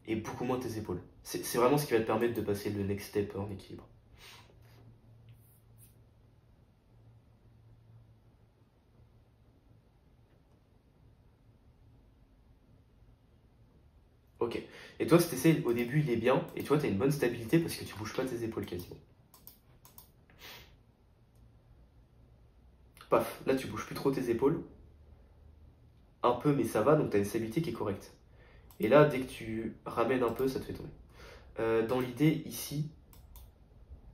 et beaucoup moins tes épaules. C'est vraiment ce qui va te permettre de passer le next step en équilibre. Ok. Et toi, si t'essayes au début, il est bien. Et toi, t'as une bonne stabilité parce que tu bouges pas tes épaules quasiment. Paf, là, tu bouges plus trop tes épaules. Un peu, mais ça va, donc t'as une stabilité qui est correcte. Et là, dès que tu ramènes un peu, ça te fait tomber. Dans l'idée, ici,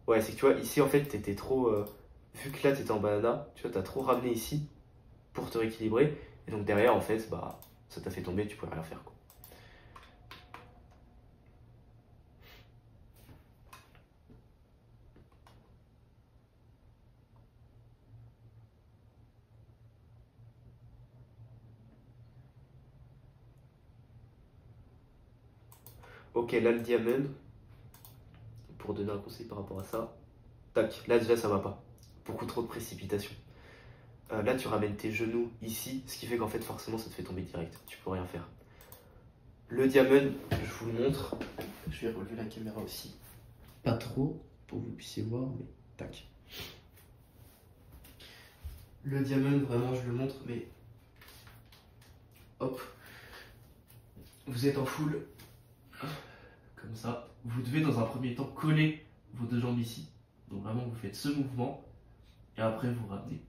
ouais, c'est que tu vois, ici, en fait, t'étais trop. Vu que là, t'étais en banana, tu vois, t'as trop ramené ici pour te rééquilibrer. Et donc derrière, en fait, bah, ça t'a fait tomber, tu pouvais rien faire, quoi. Ok, là, le diamond, pour donner un conseil par rapport à ça. Tac, là, déjà, ça va pas. Beaucoup trop de précipitation. Là, tu ramènes tes genoux ici, ce qui fait qu'en fait, forcément, ça te fait tomber direct. Tu peux rien faire. Le diamond, je vous le montre. Je vais relever la caméra aussi. Pas trop, pour que vous puissiez voir, mais tac. Le diamond, vraiment, je le montre, mais... Hop. Vous êtes en full. Comme ça. Vous devez, dans un premier temps, coller vos deux jambes ici. Donc vraiment, vous faites ce mouvement. Et après, vous ramenez.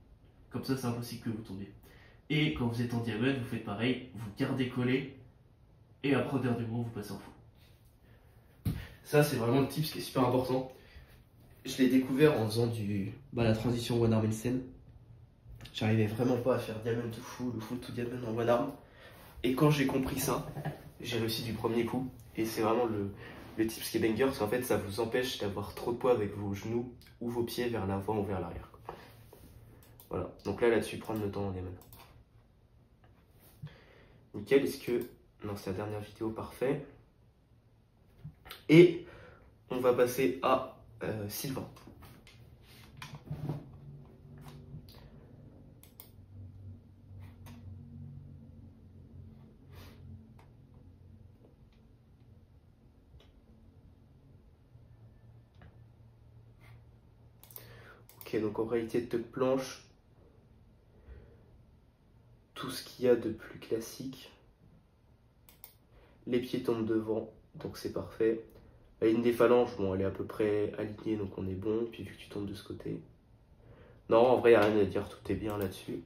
Comme ça, c'est impossible que vous tombiez. Et quand vous êtes en diamond, vous faites pareil. Vous gardez collé. Et après, au dernier moment, vous passez en full. Ça, c'est vraiment le tip, ce qui est super important. Je l'ai découvert en faisant la transition one arm handstand. J'arrivais vraiment pas à faire diamond to full ou full to diamond en one arm. Et quand j'ai compris ça, j'ai réussi du premier coup. Et c'est vraiment le tip qui est banger, parce qu'en fait, ça vous empêche d'avoir trop de poids avec vos genoux ou vos pieds vers l'avant ou vers l'arrière. Voilà. Donc là-dessus, prendre le temps en diamond. Nickel. Est-ce que... Non, c'est la dernière vidéo, parfait. Et on va passer à Sylvain. Ok, donc en réalité de planche, tout ce qu'il y a de plus classique. Les pieds tombent devant, donc c'est parfait. La ligne des phalanges, bon, elle est à peu près alignée, donc on est bon. Puis vu que tu tombes de ce côté. Non, en vrai, il n'y a rien à dire, tout est bien là-dessus.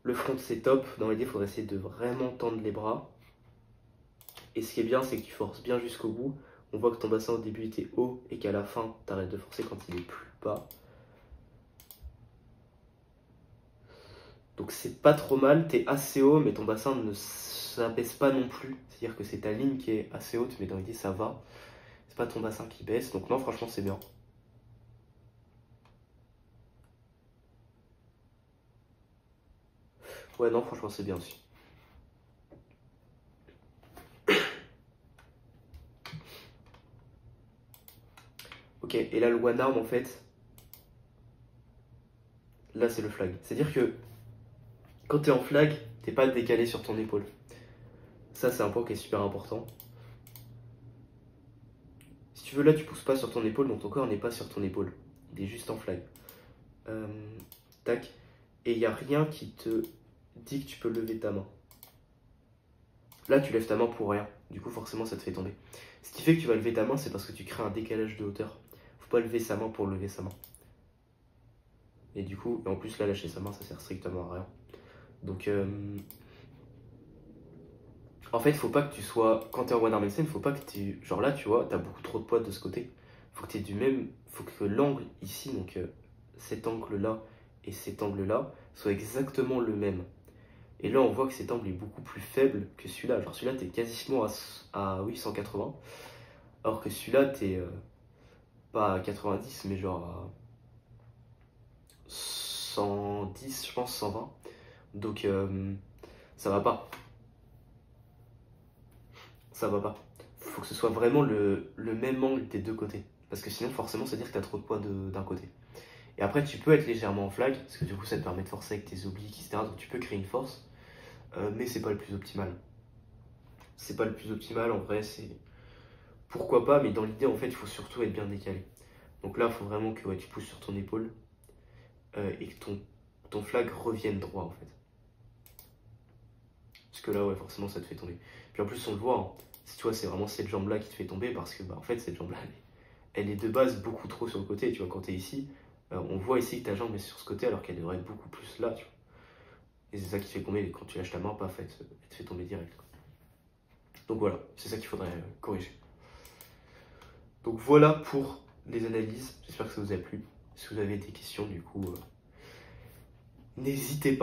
Le front c'est top, dans l'idée il faudrait essayer de vraiment tendre les bras. Et ce qui est bien c'est que tu forces bien jusqu'au bout. On voit que ton bassin au début était haut et qu'à la fin tu arrêtes de forcer quand il est plus bas. Donc c'est pas trop mal, t'es assez haut mais ton bassin ne s'abaisse pas non plus. C'est-à-dire que c'est ta ligne qui est assez haute mais dans l'idée ça va. C'est pas ton bassin qui baisse, donc non franchement c'est bien. Ouais non franchement c'est bien aussi. Ok, et là le one arm en fait, là c'est le flag. C'est-à-dire que quand t'es en flag, t'es pas décalé sur ton épaule. Ça c'est un point qui est super important. Si tu veux là tu pousses pas sur ton épaule, donc ton corps n'est pas sur ton épaule. Il est juste en flag. Tac. Et il n'y a rien qui te dit que tu peux lever ta main. Là tu lèves ta main pour rien. Du coup forcément ça te fait tomber. Ce qui fait que tu vas lever ta main, c'est parce que tu crées un décalage de hauteur. Faut pas lever sa main pour lever sa main. Et du coup, en plus là lâcher sa main ça sert strictement à rien. Donc en fait faut pas que tu sois, quand t'es en one arm handstand, faut pas que tu, genre là tu vois, t'as beaucoup trop de poids de ce côté. Faut que tu aies du même, faut que l'angle ici, donc cet angle là et cet angle là, soit exactement le même. Et là on voit que cet angle est beaucoup plus faible que celui-là. Genre celui-là t'es quasiment à oui, 180. Alors que celui-là t'es pas à 90 mais genre à 110 je pense, 120. Donc ça va pas. Ça va pas. Faut que ce soit vraiment le même angle des deux côtés. Parce que sinon forcément ça veut dire que t'as trop de poids d'un côté. Et après tu peux être légèrement en flag, parce que du coup ça te permet de forcer avec tes obliques, etc. Donc tu peux créer une force. Mais c'est pas le plus optimal. C'est pas le plus optimal en vrai, c'est... Pourquoi pas, mais dans l'idée en fait il faut surtout être bien décalé. Donc là il faut vraiment que ouais, tu pousses sur ton épaule et que ton flag revienne droit en fait. Parce que là ouais forcément ça te fait tomber. Puis en plus on le voit, hein, si tu vois c'est vraiment cette jambe là qui te fait tomber parce que bah, en fait cette jambe là elle est de base beaucoup trop sur le côté. Tu vois quand t'es ici, on voit ici que ta jambe est sur ce côté alors qu'elle devrait être beaucoup plus là. Tu vois. Et c'est ça qui te fait tomber, et quand tu lâches ta main, paf, elle te fait tomber direct. Donc voilà, c'est ça qu'il faudrait corriger. Donc voilà pour les analyses, j'espère que ça vous a plu. Si vous avez des questions, du coup, n'hésitez pas.